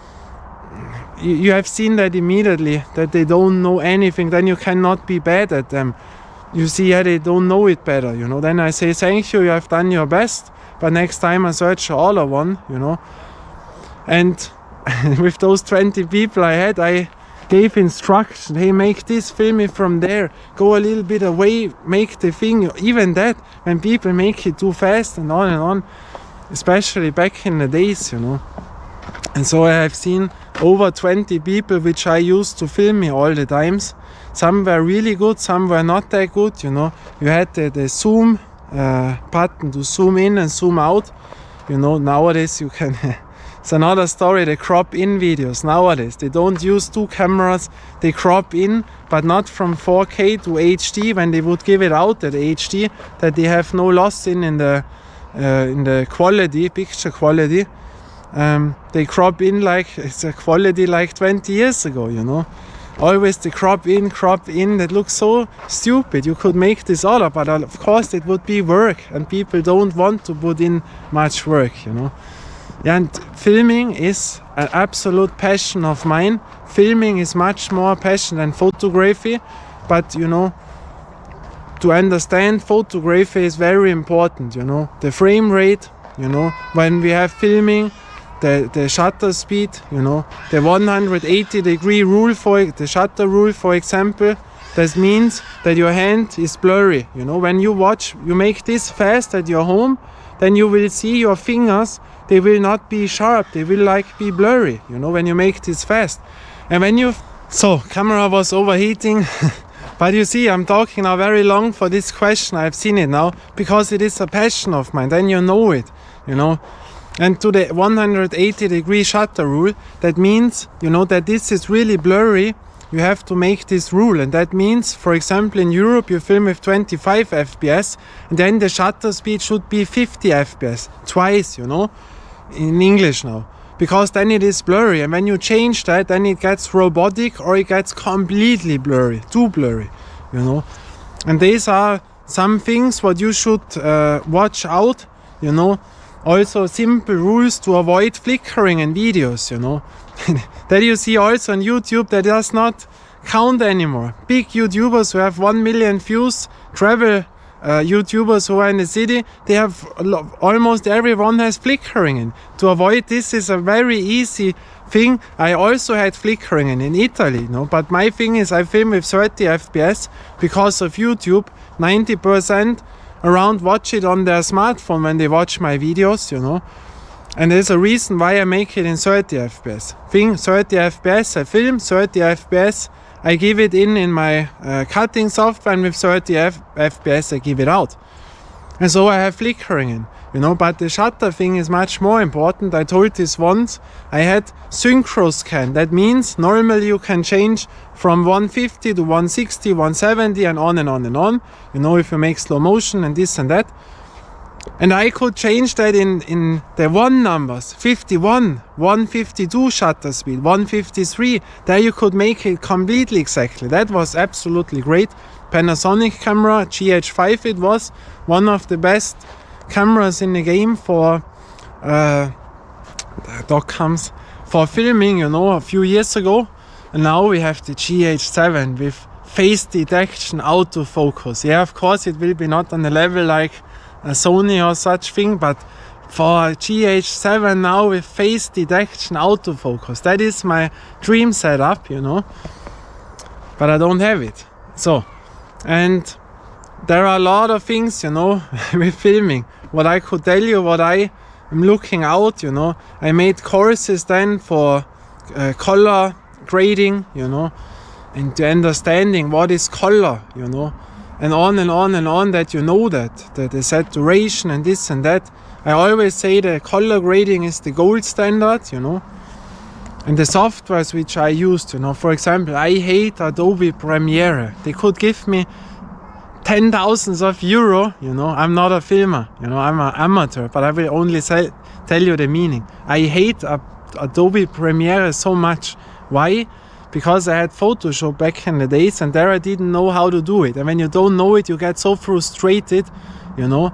you have seen that immediately, that they don't know anything. Then you cannot be bad at them. You see, yeah, they don't know it better, you know. Then I say, thank you, you have done your best, but next time I search all of one, you know. And with those 20 people I had, I gave instruction, hey, make this, film it from there, go a little bit away, make the thing. Even that, when people make it too fast and on, especially back in the days, you know. And so I have seen over 20 people which I used to film me all the times. Some were really good, some were not that good, you know. You had the zoom button to zoom in and zoom out, you know. Nowadays you can it's another story, the crop in videos nowadays. They don't use two cameras, they crop in, but not from 4K to HD. When they would give it out at HD, that they have no loss in the quality, picture quality. They crop in like it's a quality like 20 years ago, you know. Always the crop in, that looks so stupid. You could make this other, but of course it would be work, and people don't want to put in much work, you know. Yeah, and filming is an absolute passion of mine. Filming is much more passion than photography, but you know, to understand photography is very important, you know. The frame rate, you know, when we have filming, the shutter speed, you know, the 180-degree rule for the shutter rule, for example, that means that your hand is blurry, you know. When you watch, you make this fast at your home, then you will see your fingers, they will not be sharp, they will like be blurry, you know, when you make this fast. And when you, so camera was overheating, but you see, I'm talking now very long for this question. I've seen it now because it is a passion of mine. Then you know it, you know. And to the 180-degree shutter rule, that means, you know, that this is really blurry. You have to make this rule, and that means, for example, in Europe you film with 25 FPS, and then the shutter speed should be 50 FPS, twice, you know, in English now. because then it is blurry, and when you change that, then it gets robotic or it gets completely blurry, too blurry, you know. And these are some things what you should watch out, you know. Also simple rules to avoid flickering in videos, you know. That you see also on YouTube, that does not count anymore. Big YouTubers who have 1 million views, travel YouTubers who are in the city, they have almost everyone has flickering in. To avoid this is a very easy thing. I also had flickering in Italy, you know, but my thing is I film with 30 FPS because of YouTube. 90% around watch it on their smartphone when they watch my videos, you know. And there's a reason why I make it in 30 FPS. 30 FPS I film, 30 FPS I give it in my cutting software, and with 30 FPS I give it out. And so I have flickering in, you know, but the shutter thing is much more important. I told this once, I had synchro scan. That means normally you can change from 150 to 160, 170 and on and on and on, you know, if you make slow motion and this and that. And I could change that in the one numbers, 51, 152 shutter speed, 153. There you could make it completely exactly. That was absolutely great. Panasonic camera, GH5 it was. One of the best cameras in the game for dog comes for filming, you know, a few years ago. And now we have the GH7 with face detection, autofocus. Yeah, of course it will be not on the level like a Sony or such thing, but for GH7 now with face detection, autofocus, that is my dream setup, you know, but I don't have it. So, and there are a lot of things, you know, with filming, what I could tell you, what I am looking out, you know. I made courses then for color grading, you know, and to understanding what is color, you know, and on and on and on, that you know that the saturation and this and that. I always say the color grading is the gold standard, you know. And the softwares which I used, you know, for example, I hate Adobe Premiere. They could give me 10,000 of euro, you know. I'm not a filmer, you know, I'm an amateur, but I will only tell you the meaning. I hate Adobe Premiere so much. Why? Because I had Photoshop back in the days, and there I didn't know how to do it. And when you don't know it, you get so frustrated, you know,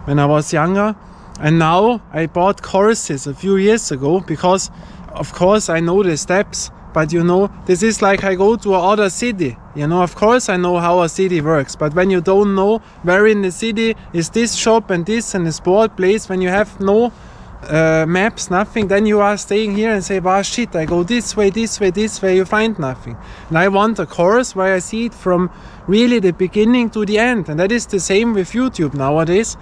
when I was younger. And now I bought courses a few years ago because, of course, I know the steps. But, you know, this is like I go to another city. You know, of course I know how a city works. But when you don't know where in the city is this shop and this and the sport place, when you have no maps, nothing, then you are staying here and say, wow, shit, I go this way, this way, this way, you find nothing. And I want a course where I see it from really the beginning to the end. And that is the same with YouTube nowadays.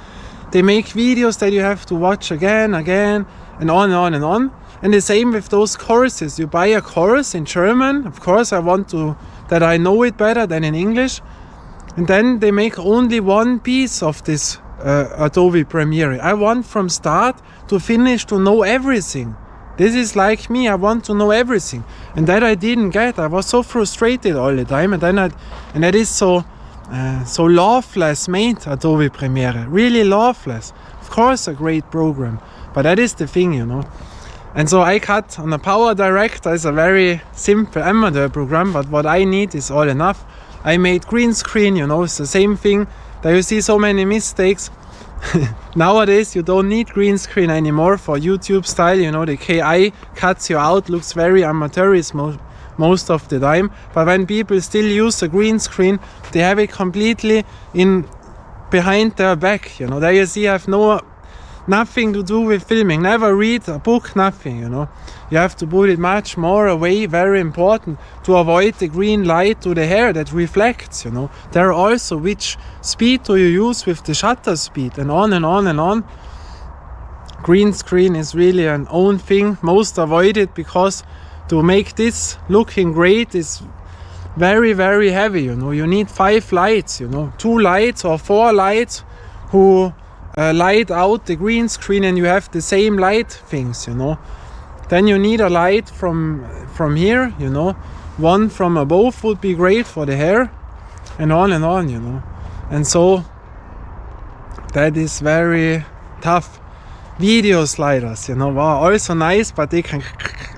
They make videos that you have to watch again, and on and on and on. And the same with those courses. You buy a course in German, of course I want to that I know it better than in English. And then they make only one piece of this Adobe Premiere. I want from start to finish to know everything. This is like me, I want to know everything. And that I didn't get. I was so frustrated all the time. And then and that is so loveless made, Adobe Premiere. Really loveless. Of course a great program. But that is the thing, you know. And so I cut on a Power Director. It's a very simple amateur program, but what I need is all enough. I made green screen, you know, it's the same thing. There you see so many mistakes. Nowadays you don't need green screen anymore for YouTube style, you know, the KI cuts you out, looks very amateurish most of the time. But when people still use a green screen, they have it completely in behind their back, you know. There you see I have nothing to do with filming, never read a book, nothing, you know. You have to put it much more away, very important, to avoid the green light to the hair that reflects, you know. There are also which speed do you use with the shutter speed, and on and on and on. Green screen is really an own thing, most avoid it, because to make this looking great is very, very heavy, you know. You need 5 lights, you know, 2 lights or 4 lights who light out the green screen, and you have the same light things, you know. Then you need a light from here, you know. One from above would be great for the hair, and on, you know. And so that is very tough. video sliders, you know, are also nice, but they can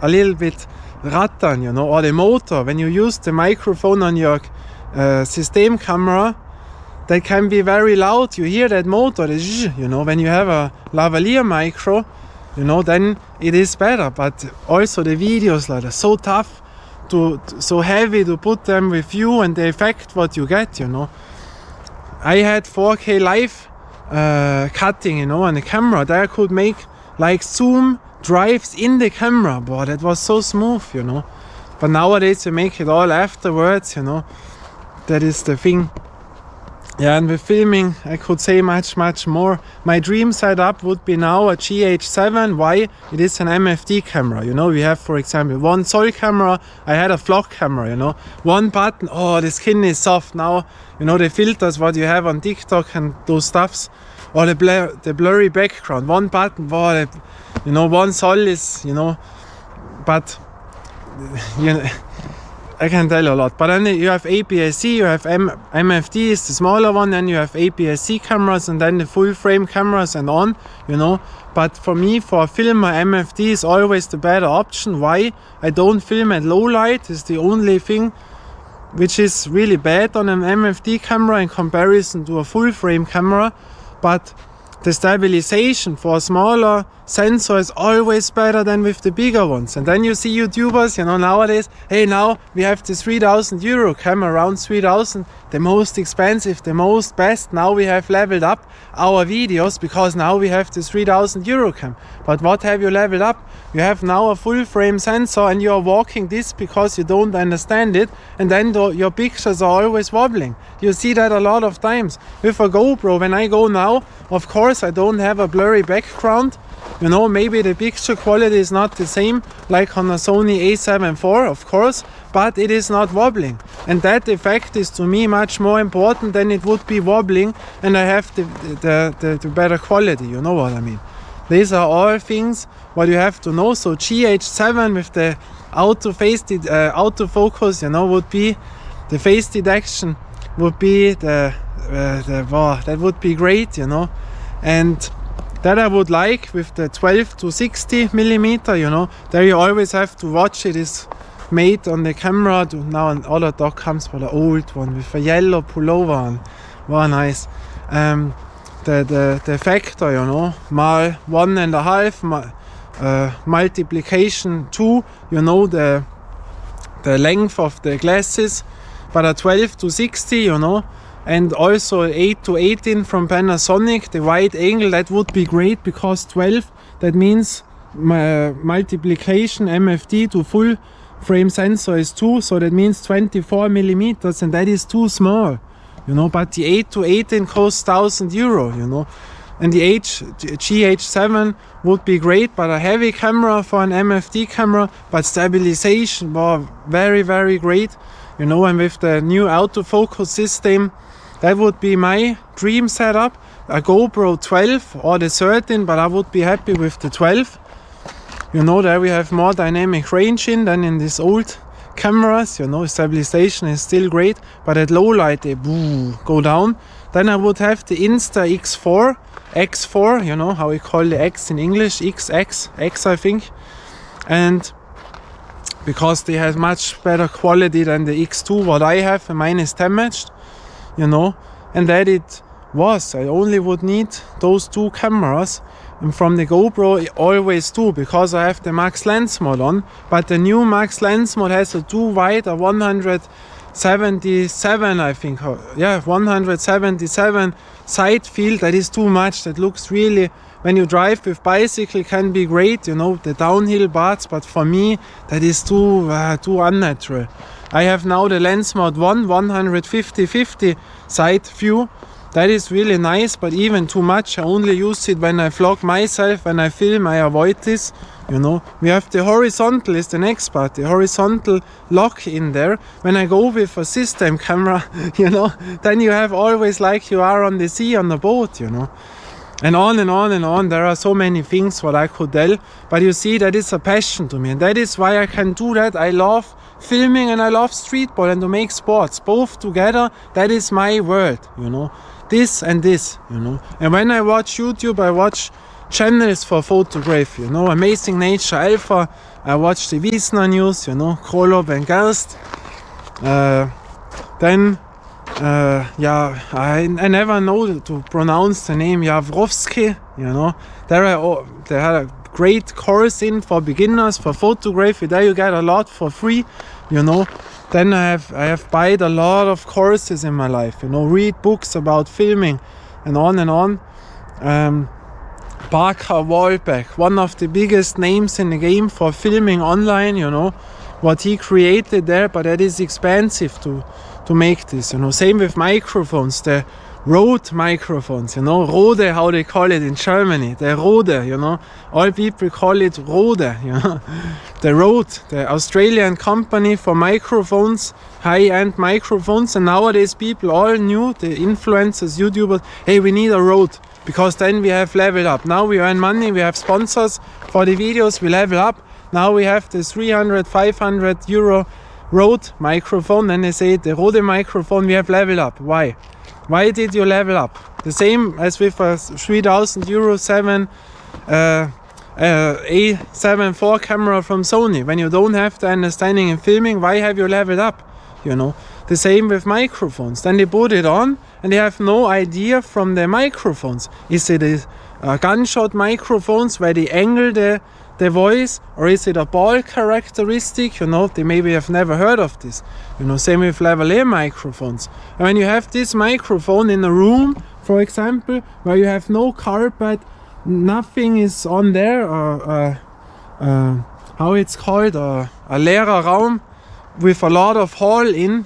a little bit rattern, you know, or the motor, when you use the microphone on your system camera, that can be very loud. You hear that motor, you know, when you have a lavalier micro, you know, then it is better. But also the videos like so tough, so heavy to put them with you, and the effect what you get, you know. I had 4K live cutting, you know, on the camera. There I could make like zoom drives in the camera, but it was so smooth, you know. But nowadays you make it all afterwards, you know. That is the thing. Yeah, and with filming I could say much more. My dream setup would be now a GH7. Why? It is an MFD camera, you know. We have, for example, 1 Zoll camera. I had a vlog camera, you know. 1 button, oh, the skin is soft now. You know, the filters what you have on TikTok and those stuffs, or the blurry background. 1 button, wow, you know, 1 Zoll is, you know, but you know, I can tell a lot. But then you have APS-C, you have MFD is the smaller one, then you have APS-C cameras, and then the full frame cameras and on, you know. But for me, for a filmer, MFD is always the better option. Why? I don't film at low light. It's the only thing which is really bad on an MFD camera in comparison to a full frame camera. But the stabilization for a smaller sensor is always better than with the bigger ones. And then you see YouTubers, you know, nowadays, hey, now we have the 3,000 euro camera, around 3,000, the most expensive, the most best. Now we have leveled up our videos because now we have the 3,000 euro cam. But what have you leveled up? You have now a full frame sensor, and you are walking this because you don't understand it, and then your pictures are always wobbling. You see that a lot of times. With a GoPro, when I go now, of course I don't have a blurry background. You know, maybe the picture quality is not the same like on a Sony a7 IV, of course, but it is not wobbling. And that effect is to me much more important than it would be wobbling and I have the better quality, you know what I mean. These are all things what you have to know. So GH7 with the autofocus, you know, would be the face detection, would be that would be great, you know. And that I would like with the 12 to 60 millimeter, you know. There you always have to watch it is made on the camera. Now another dog comes for the old one with a yellow pullover on. Wow, nice. The factor, you know, mal 1.5 multiplication 2, you know, the length of the glasses. But a 12 to 60, you know, and also 8 to 18 from Panasonic, the wide angle, that would be great, because 12, that means multiplication MFD to full frame sensor is 2, so that means 24 millimeters, and that is too small, you know. But the 8 to 18 costs 1,000 euro, you know, and the GH7 would be great, but a heavy camera for an MFD camera, but stabilization was very great, you know. And with the new autofocus system, that would be my dream setup. A GoPro 12 or the 13, but I would be happy with the 12. You know, there we have more dynamic range in than in these old cameras. You know, stabilization is still great, but at low light they go down. Then I would have the Insta X4, you know how we call the X in English, X I think. And because they have much better quality than the X2 what I have, and mine is damaged, you know. And that it was, I only would need those 2 cameras, and from the GoPro I always do, because I have the max lens mode on. But the new max lens mode has a too wide, a 177 I think, yeah, 177 side field. That is too much. That looks really, when you drive with bicycle, can be great, you know, the downhill parts, but for me that is too unnatural. I have now the lens mode 150-50 side view. That is really nice, but even too much. I only use it when I vlog myself. When I film, I avoid this, you know. We have the horizontal is the next part, the horizontal lock in there. When I go with a system camera, you know, then you have always like you are on the sea on the boat, you know. And on and on and on. There are so many things what I could tell, but you see, that is a passion to me, and that is why I can do that. I love filming and I love streetball and to make sports both together. That is my world, you know, this and this, you know. And when I watch YouTube, I watch channels for photography, Amazing Nature Alpha, I watch the Wiesner News, Krolob and Gerst. Then I never know to pronounce the name Jaworowski, They had a great course in for beginners for photography. There you get a lot for free, Then I have bought a lot of courses in my life, read books about filming and on and on. Parker Wahlbeck, one of the biggest names in the game for filming online, what he created there, but that is expensive to make this, Same with microphones, the Rode microphones, Rode, how they call it in Germany, the Rode, all people call it Rode, The Rode, the Australian company for microphones, high-end microphones, and nowadays people all knew, the influencers, YouTubers, hey, we need a Rode, because then we have leveled up. Now we earn money, we have sponsors for the videos, we level up. Now we have the 300, 500 euro Rode microphone, and they say the Rode microphone, we have leveled up. Why? Why did you level up? The same as with a 3000 euro 7 A7 IV camera from Sony. When you don't have the understanding in filming, why have you leveled up? The same with microphones. Then they put it on and they have no idea from the microphones. Is it a gunshot microphones where they angle the voice, or is it a ball characteristic? They maybe have never heard of this. Same with lavalier microphones. And when you have this microphone in a room, for example, where you have no carpet, nothing is on there, how it's called, a leerer Raum with a lot of hall in,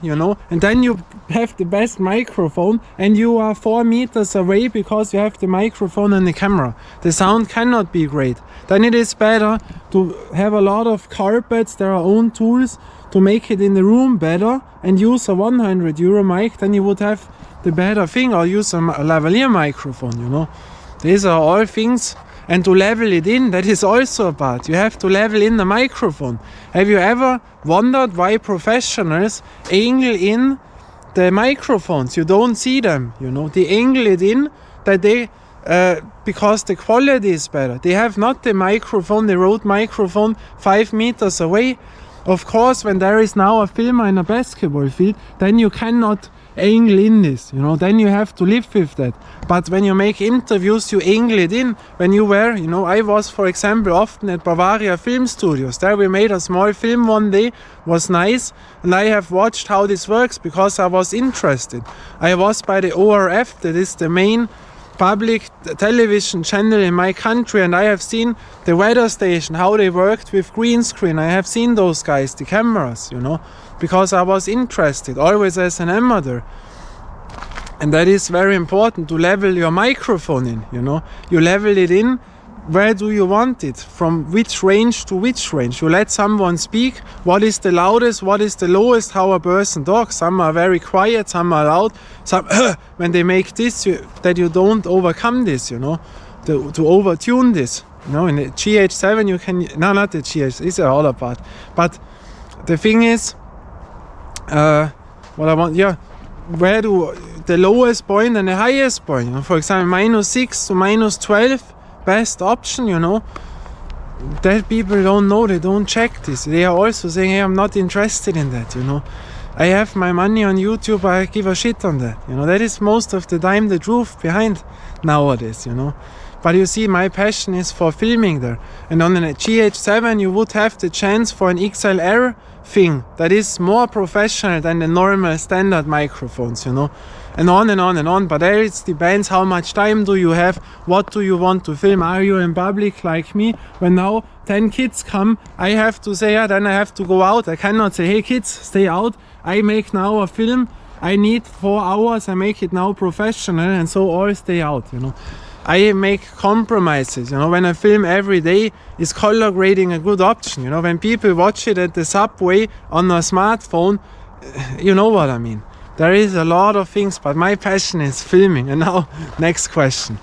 and then you have the best microphone and you are 4 meters away because you have the microphone and the camera. The sound cannot be great. Then it is better to have a lot of carpets, their own tools to make it in the room better, and use a 100 euro mic, then you would have the better thing, or use a lavalier microphone, These are all things. And to level it in, that is also a part. You have to level in the microphone. Have you ever wondered why professionals angle in the microphones? You don't see them, They angle it in that they, because the quality is better. They have not the microphone, the Rode microphone 5 meters away. Of course, when there is now a filmer in a basketball field, then you cannot angle in this, then you have to live with that. But when you make interviews, you angle it in. When you were, I was, for example, often at Bavaria Film Studios. There we made a small film one day, was nice, and I have watched how this works because I was interested. I was by the ORF, that is the main public television channel in my country, and I have seen the weather station, how they worked with green screen. I have seen those guys, the cameras, because I was interested, always as an amateur. And that is very important, to level your microphone in, You level it in, where do you want it? From which range to which range? You let someone speak, what is the loudest, what is the lowest, how a person talks. Some are very quiet, some are loud. Some, when they make this, that you don't overcome this, to overtune this. In the GH7 you can, no, not the GH, it's a other part. But the thing is, what I want, where do the lowest point and the highest point, for example, -6 to -12, best option, that people don't know, they don't check this. They are also saying, hey, I'm not interested in that, I have my money on YouTube, I give a shit on that, that is most of the time the truth behind nowadays, But you see, my passion is for filming there. And on a GH7 you would have the chance for an XLR thing that is more professional than the normal standard microphones, and on and on and on. But there it depends how much time do you have, what do you want to film. Are you in public like me? When now 10 kids come, I have to say, then I have to go out. I cannot say, hey kids, stay out. I make now a film, I need 4 hours, I make it now professional, and so all stay out, I make compromises, when I film every day, is color grading a good option, when people watch it at the subway on a smartphone, you know what I mean. There is a lot of things, but my passion is filming. And now, next question.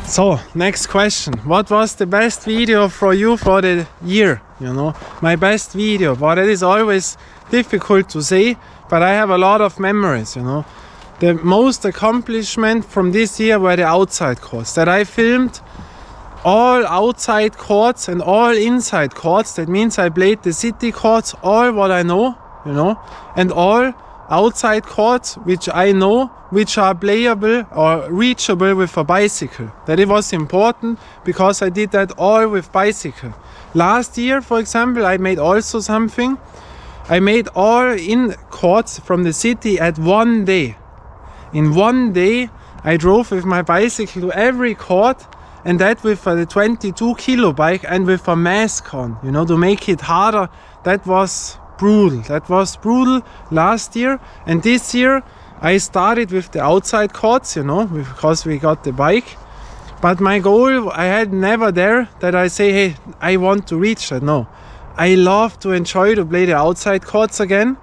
So, next question. What was the best video for you for the year? You know, my best video. But it is always difficult to say, but I have a lot of memories, you know. The most accomplishment from this year were the outside courts that I filmed. All outside courts and all inside courts. That means I played the city courts, all what I know, you know, and all outside courts which I know, which are playable or reachable with a bicycle. That it was important because I did that all with bicycle. Last year, for example, I made also something. I made all in courts from the city at one day. In one day, I drove with my bicycle to every court, and that with a 22 kilo bike and with a mask on, you know, to make it harder. That was brutal. That was brutal last year. And this year, I started with the outside courts, you know, because we got the bike. But my goal, I had never there that I say, hey, I want to reach that. No, I love to enjoy to play the outside courts again.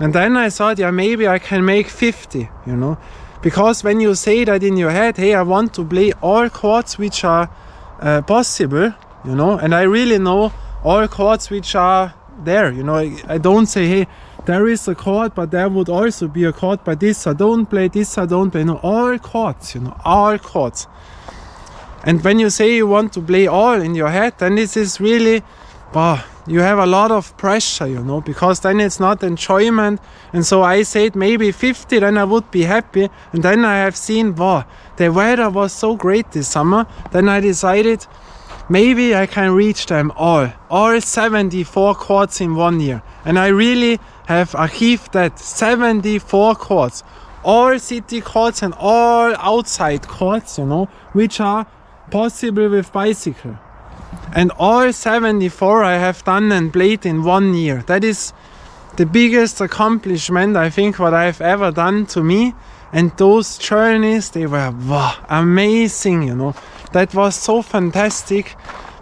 And then I thought, yeah, maybe I can make 50, you know. Because when you say that in your head, hey, I want to play all courts which are possible, you know, and I really know all courts which are there, you know. I don't say, hey, there is a court, but there would also be a court, but this I don't play, this I don't play. No, all courts, you know, all courts. And when you say you want to play all in your head, then this is really, wow, you have a lot of pressure, you know, because then it's not enjoyment. And so I said maybe 50, then I would be happy. And then I have seen, wow, the weather was so great this summer. Then I decided maybe I can reach them all 74 courts in 1 year. And I really have achieved that 74 courts, all city courts and all outside courts, you know, which are possible with bicycle. And all 74 I have done and played in 1 year. That is the biggest accomplishment I think what I've ever done to me. And those journeys, they were wow, amazing, you know. That was so fantastic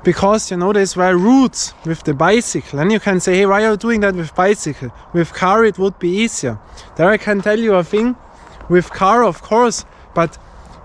because, you know, these were routes with the bicycle. And you can say, hey, why are you doing that with bicycle? With car it would be easier. There I can tell you a thing. With car, of course, but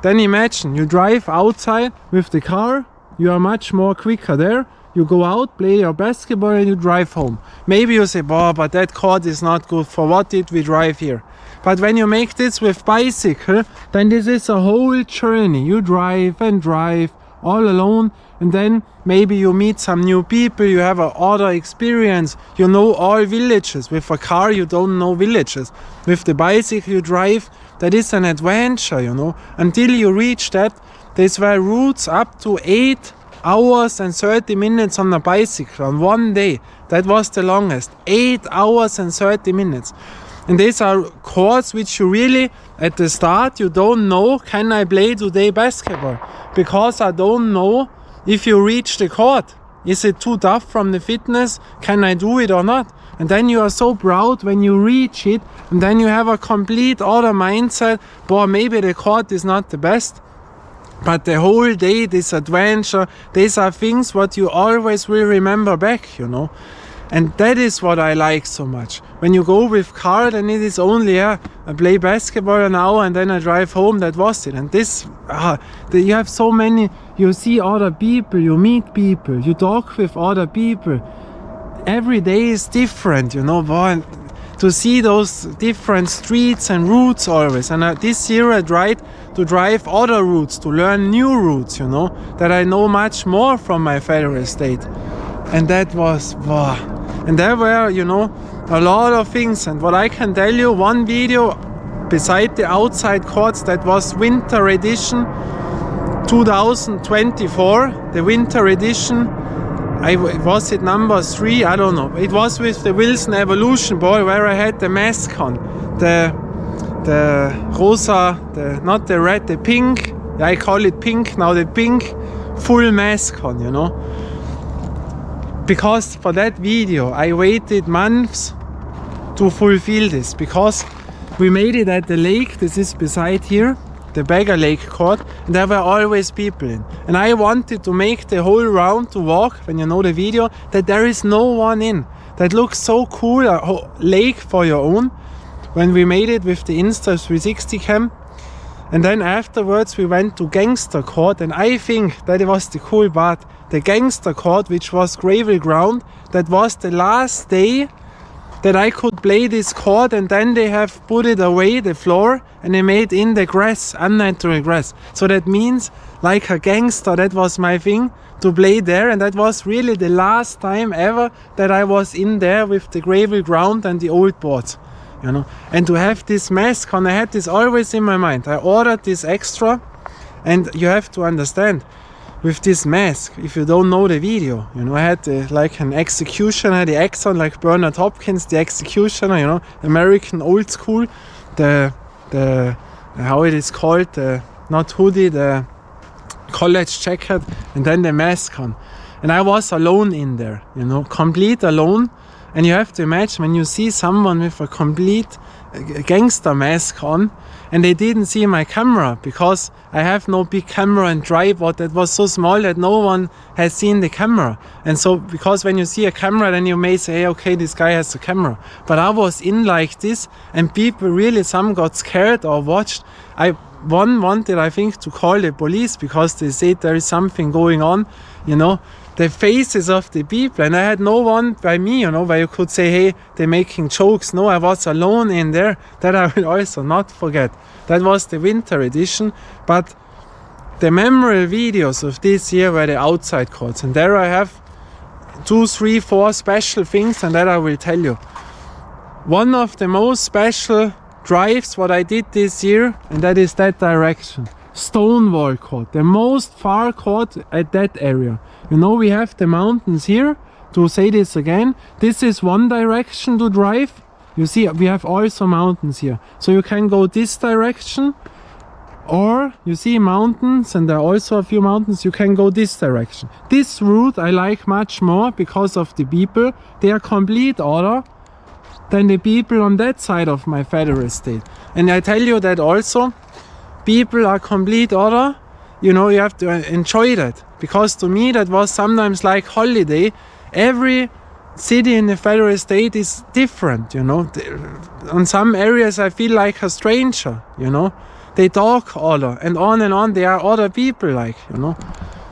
then imagine you drive outside with the car. You are much more quicker there. You go out, play your basketball, and you drive home. Maybe you say, boah, but that court is not good. For what did we drive here? But when you make this with bicycle, then this is a whole journey. You drive and drive all alone, and then maybe you meet some new people. You have other experience. You know all villages. With a car, you don't know villages. With the bicycle, you drive. That is an adventure, you know. Until you reach that, these were routes up to 8 hours and 30 minutes on a bicycle on 1 day. That was the longest. 8 hours and 30 minutes. And these are courts which you really, at the start, you don't know, can I play today basketball? Because I don't know if you reach the court. Is it too tough from the fitness? Can I do it or not? And then you are so proud when you reach it. And then you have a complete other mindset. Boy, maybe the court is not the best. But the whole day, this adventure, these are things what you always will remember back, you know. And that is what I like so much. When you go with car, then it is only, I play basketball an hour and then I drive home, that was it. And this, you have so many, you see other people, you meet people, you talk with other people. Every day is different, you know, boy. To see those different streets and routes always. And this year I tried to drive other routes, to learn new routes, you know, that I know much more from my federal state. And that was, wow. And there were, you know, a lot of things. And what I can tell you, one video beside the outside courts, that was winter edition 2024, the winter edition. Was it number 3? I don't know. It was with the Wilson Evolution Ball where I had the mask on. The rosa, not the red, the pink. I call it pink now, the pink full mask on, you know. Because for that video I waited months to fulfill this. Because we made it at the lake, this is beside here, the Beggar Lake court, and there were always people in. And I wanted to make the whole round to walk, when you know the video, that there is no one in. That looks so cool, a lake for your own. When we made it with the Insta 360 cam. And then afterwards we went to Gangster Court, and I think that was the cool part. The Gangster Court, which was gravel ground, that was the last day that I could play this court, and then they have put it away, the floor, and they made in the grass, unnatural grass. So that means, like a gangster, that was my thing, to play there, and that was really the last time ever that I was in there with the gravel ground and the old boards, you know. And to have this mask on, I had this always in my mind. I ordered this extra, and you have to understand, with this mask, if you don't know the video, you know, I had like an executioner, the accent like Bernard Hopkins, the executioner, you know, American old school, the how it is called, the not hoodie, the college jacket, and then the mask on. And I was alone in there, you know, complete alone. And you have to imagine when you see someone with a complete gangster mask on, and they didn't see my camera because I have no big camera and tripod that was so small that no one has seen the camera. And so, because when you see a camera, then you may say, hey, okay, this guy has a camera. But I was in like this, and people really, some got scared or watched. One wanted, I think, to call the police because they said there is something going on, you know, the faces of the people. And I had no one by me, you know, where you could say, hey, they're making jokes. No, I was alone in there. That I will also not forget. That was the winter edition. But the memorable videos of this year were the outside courts. And there I have 2, 3, 4 special things, and that I will tell you. One of the most special drives what I did this year, and that is that direction. Stonewall Court, the most far court at that area. You know, we have the mountains here. To say this again, this is one direction to drive. You see, we have also mountains here. So you can go this direction, or you see mountains, and there are also a few mountains, you can go this direction. This route I like much more because of the people. They are complete order than the people on that side of my federal state. And I tell you that also, people are complete order. You know, you have to enjoy that, because to me that was sometimes like holiday. Every city in the federal state is different, you know. On some areas I feel like a stranger, you know. They talk order and on, they are other people, like, you know.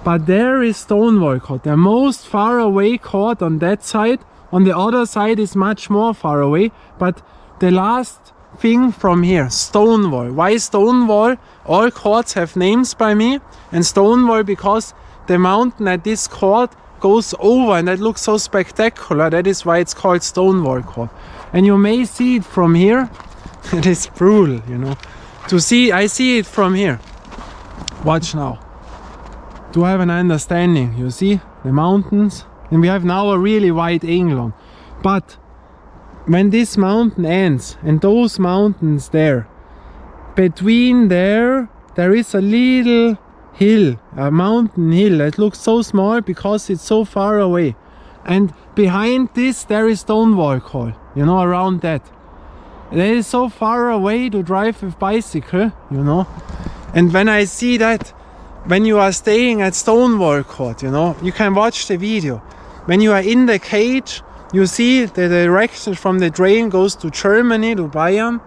But there is Stonewall Court, the most far away court on that side. On the other side is much more far away, but the last thing from here, Stonewall. Why Stonewall? All courts have names by me, and Stonewall because the mountain at this court goes over, and that looks so spectacular. That is why it's called Stonewall Court. And you may see it from here. It is brutal, you know. I see it from here. Watch now. To have an understanding, you see the mountains. And we have now a really wide angle on. But when this mountain ends, and those mountains there, between there is a little hill, a mountain hill that looks so small because it's so far away. And behind this there is Stonewall Court, you know, around that. That is so far away to drive with bicycle, you know. And when I see that, when you are staying at Stonewall Court, you know, you can watch the video. When you are in the cage, you see the direction from the train goes to Germany, to Bayern,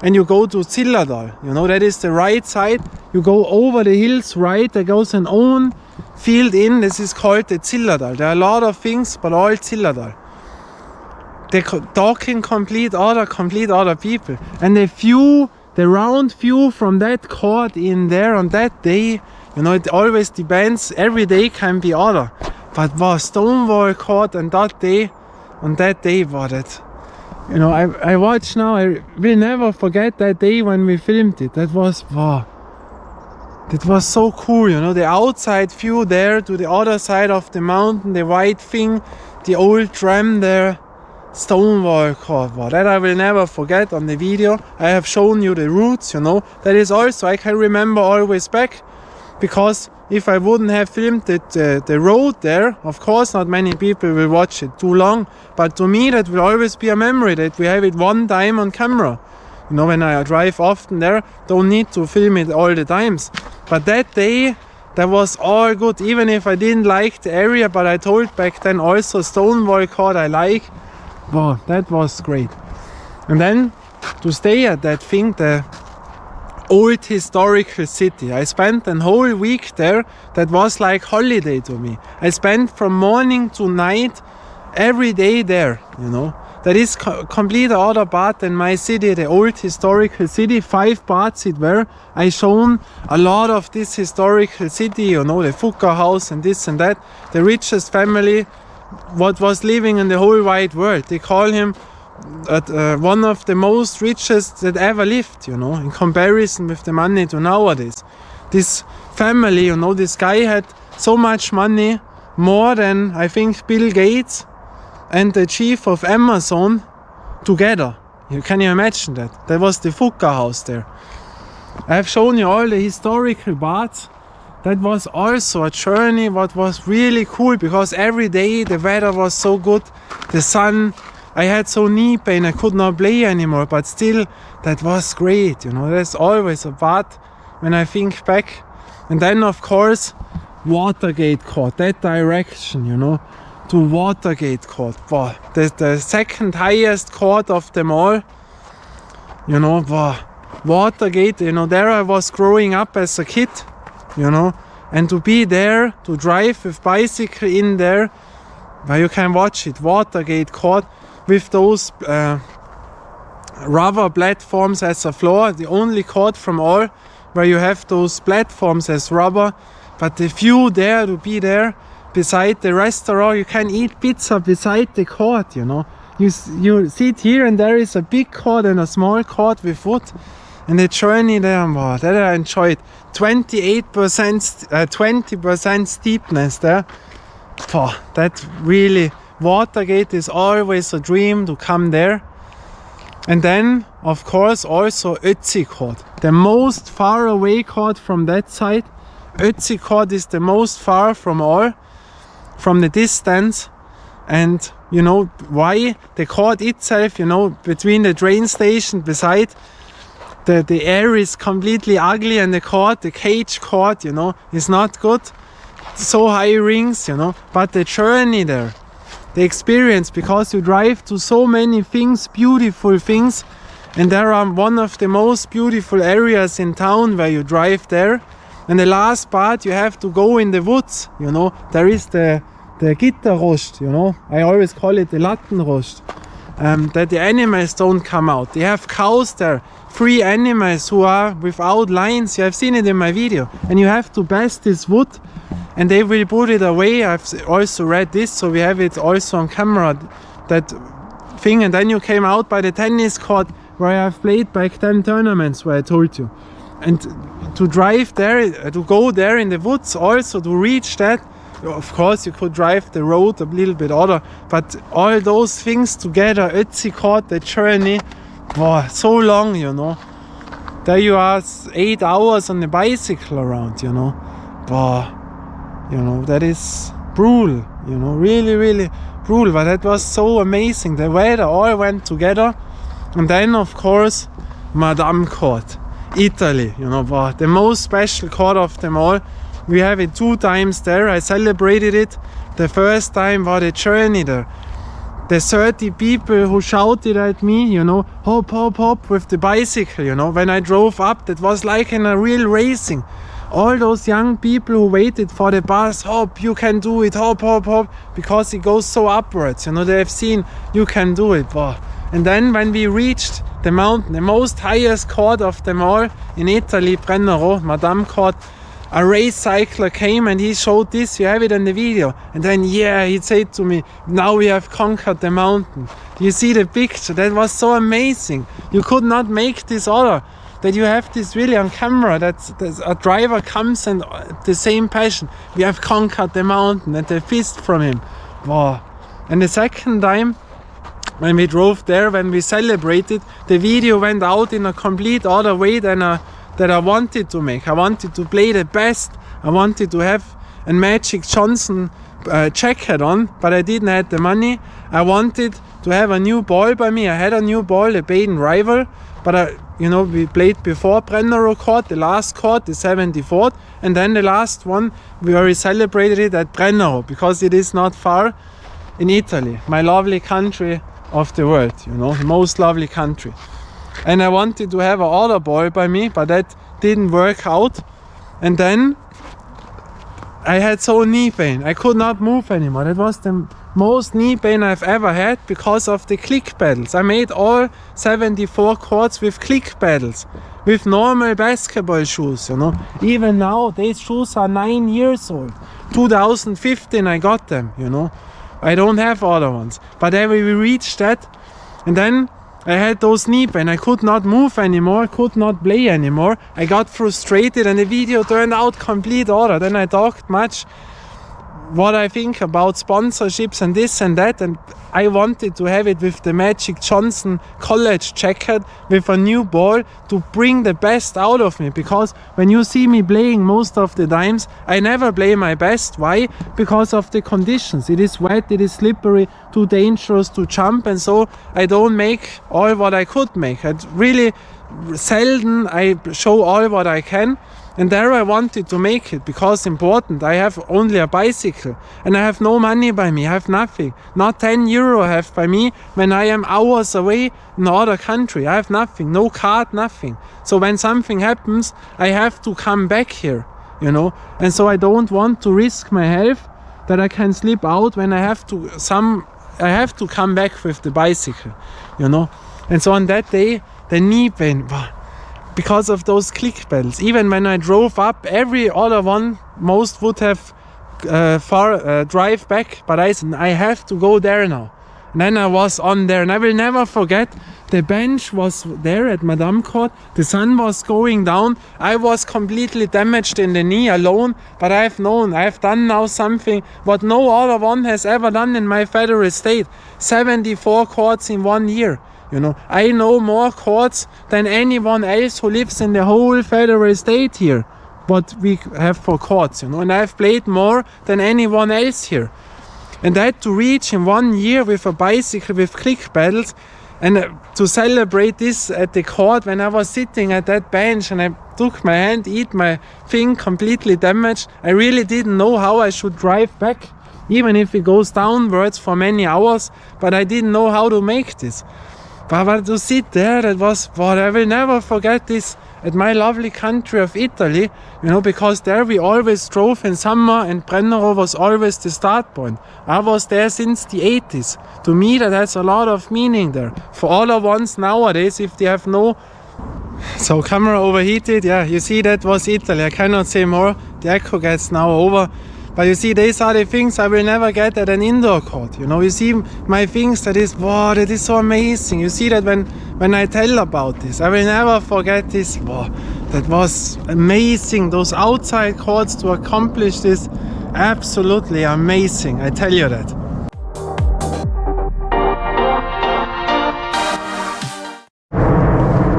and you go to Zillertal. You know, that is the right side. You go over the hills right, there goes an own field in, this is called the Zillertal. There are a lot of things, but all Zillertal. They're talking complete other people. And the view, the round view from that court in there on that day, you know, it always depends, every day can be other. But wow, Stonewall Court on that day, wow, that, you know, I watch now, I will never forget that day when we filmed it. That was, wow, that was so cool, you know, the outside view there to the other side of the mountain, the white thing, the old tram there, Stonewall Court, wow, that I will never forget on the video. I have shown you the routes, you know, that is also, I can remember always back, because if I wouldn't have filmed it, the road there, of course not many people will watch it too long, but to me that will always be a memory that we have it one time on camera. You know, when I drive often there, don't need to film it all the times. But that day, that was all good, even if I didn't like the area, but I told back then also Stonewall Court I like. Wow, that was great. And then to stay at that thing, the old historical city. I spent a whole week there. That was like holiday to me. I spent from morning to night every day there, you know. That is complete other part than my city, the old historical city. 5 parts it were. I shown a lot of this historical city, you know, the Fugger house and this and that. The richest family what was living in the whole wide world. They call him one of the most richest that ever lived, you know, in comparison with the money to nowadays. This family, you know, this guy had so much money, more than I think Bill Gates and the chief of Amazon together. Can you imagine that? That was the Fugger house there. I have shown you all the historical parts. That was also a journey what was really cool, because every day the weather was so good, the sun. I had so knee pain, I could not play anymore, but still that was great, you know. There's always a part when I think back. And then of course Watergate Court, that direction, you know, to Watergate Court. Wow, the second highest court of them all, you know. Wow. Watergate, you know, there I was growing up as a kid, you know, and to be there, to drive with bicycle in there, where you can watch it, Watergate Court, with those rubber platforms as a floor, the only court from all where you have those platforms as rubber. But the view there, to be there beside the restaurant, you can eat pizza beside the court, you know. You sit here and there is a big court and a small court with wood. And the journey there, wow, that I enjoyed. 20% steepness there. Oh, that really, Watergate is always a dream to come there. And then, of course, also Ötzi Court, the most far away court from that side. Ötzi Court is the most far from all, from the distance. And you know why? The court itself, you know, between the train station beside, the air is completely ugly, and the court, the cage court, you know, is not good. So high rings, you know, but the journey there, the experience, because you drive to so many things, beautiful things, and there are one of the most beautiful areas in town where you drive there. And the last part, you have to go in the woods, you know. There is the Gitterrost, you know. I always call it the Lattenrost. That the animals don't come out. They have cows there, 3 animals who are without lines. You have seen it in my video. And you have to pass this wood, and they will put it away. I've also read this, so we have it also on camera, that thing. And then you came out by the tennis court where I have played back then tournaments, where I told you. And to drive there, to go there in the woods also, to reach that, of course you could drive the road a little bit other, but all those things together, Ötzi Court, the journey, wow, so long, you know. There you are 8 hours on the bicycle around, you know. Wow, you know, that is brutal, you know, really, really brutal, but that was so amazing. The weather all went together. And then of course Madame Court, Italy, you know, wow, the most special court of them all. We have it 2 times there. I celebrated it. The first time was the journey there. The 30 people who shouted at me, you know, hop, hop, hop with the bicycle, you know. When I drove up, that was like in a real racing. All those young people who waited for the bus, hop, you can do it, hop, hop, hop, because it goes so upwards, you know. They have seen you can do it. Wow. And then when we reached the mountain, the most highest court of them all in Italy, Brennero, Madame Court, a race cycler came and he showed this, you have it in the video. And then, yeah, he said to me, now we have conquered the mountain. You see the picture, that was so amazing. You could not make this other, that you have this really on camera, that a driver comes and the same passion. We have conquered the mountain, and they fist from him. Wow. And the second time, when we drove there, when we celebrated, the video went out in a complete other way than that I wanted to make. I wanted to play the best. I wanted to have a Magic Johnson jacket on, but I didn't have the money. I wanted to have a new ball by me. I had a new ball, the Baden Rival, but you know, we played before Brennero Court, the last court, the 74th, and then the last one, we celebrated it at Brennero, because it is not far in Italy, my lovely country of the world, you know, the most lovely country. and I wanted to have another ball by me, but that didn't work out. And then I had so knee pain. I could not move anymore. That was the most knee pain I've ever had because of the click pedals. I made all 74 chords with click pedals, with normal basketball shoes, you know. Even now, these shoes are 9 years old. 2015 I got them, you know. I don't have other ones. But then we reached that, and then I had those knee pain. I could not move anymore, could not play anymore. I got frustrated and the video turned out complete other. Then I talked much what I think about sponsorships and this and that, and I wanted to have it with the Magic Johnson college jacket with a new ball to bring the best out of me, because when you see me playing most of the times, I never play my best. Why? Because of the conditions. It is wet, it is slippery, too dangerous to jump, and so I don't make all what I could make. I really seldom I show all what I can. And there I wanted to make it, because important, I have only a bicycle and I have no money by me, I have nothing. Not 10 euro I have by me when I am hours away in another country. I have nothing, no card, nothing. So when something happens, I have to come back here, you know. And so I don't want to risk my health that I can slip out when I have to come back with the bicycle, you know. And so on that day, the knee pain, because of those click pedals. Even when I drove up, every other one, most would have drive back, but I said, I have to go there now. And then I was on there, and I will never forget, the bench was there at Madame Court, the sun was going down, I was completely damaged in the knee alone, but I've done now something what no other one has ever done in my federal state. 74 chords in 1 year. You know, I know more chords than anyone else who lives in the whole federal state here, what we have for chords, you know, and I've played more than anyone else here. And that to reach in 1 year with a bicycle with click pedals, and to celebrate this at the court when I was sitting at that bench and I took my hand, eat my thing completely damaged. I really didn't know how I should drive back, even if it goes downwards for many hours, but I didn't know how to make this. But to sit there, that was what I will never forget this at my lovely country of Italy, you know, because there we always drove in summer and Brennerau was always the start point. I was there since the 80s. To me, that has a lot of meaning there. For other ones nowadays, if they have no... So camera overheated, yeah, you see that was Italy. I cannot say more. The echo gets now over. But you see, these are the things I will never get at an indoor court. You know, you see my things, that is, wow, that is so amazing. You see that when I tell about this, I will never forget this. Wow, that was amazing. Those outside courts to accomplish this, absolutely amazing. I tell you that.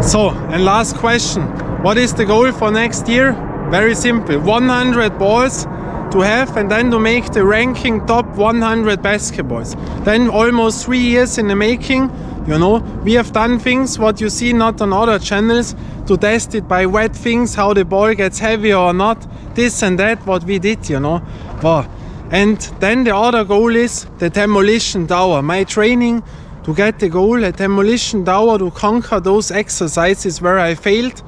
So, and last question. What is the goal for next year? Very simple. 100 balls to have, and then to make the ranking top 100 basketballs. Then almost 3 years in the making, you know. We have done things what you see not on other channels, to test it by wet things, how the ball gets heavier or not, this and that, what we did, you know. Wow. And then the other goal is the demolition tower. My training to get the goal, a demolition tower, to conquer those exercises where I failed.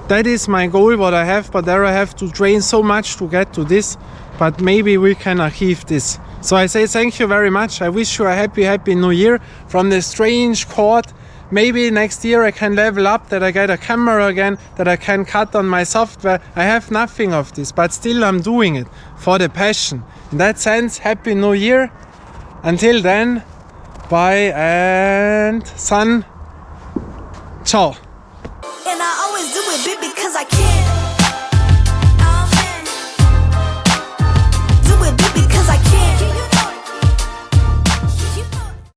That is my goal, what I have, but there I have to train so much to get to this. But maybe we can achieve this. So I say thank you very much. I wish you a happy new year from the strange court. Maybe next year I can level up, that I get a camera again, that I can cut on my software. I have nothing of this, but still I'm doing it for the passion. In that sense, happy new year. Until then, bye and sun. Ciao. And I always do it big because I can.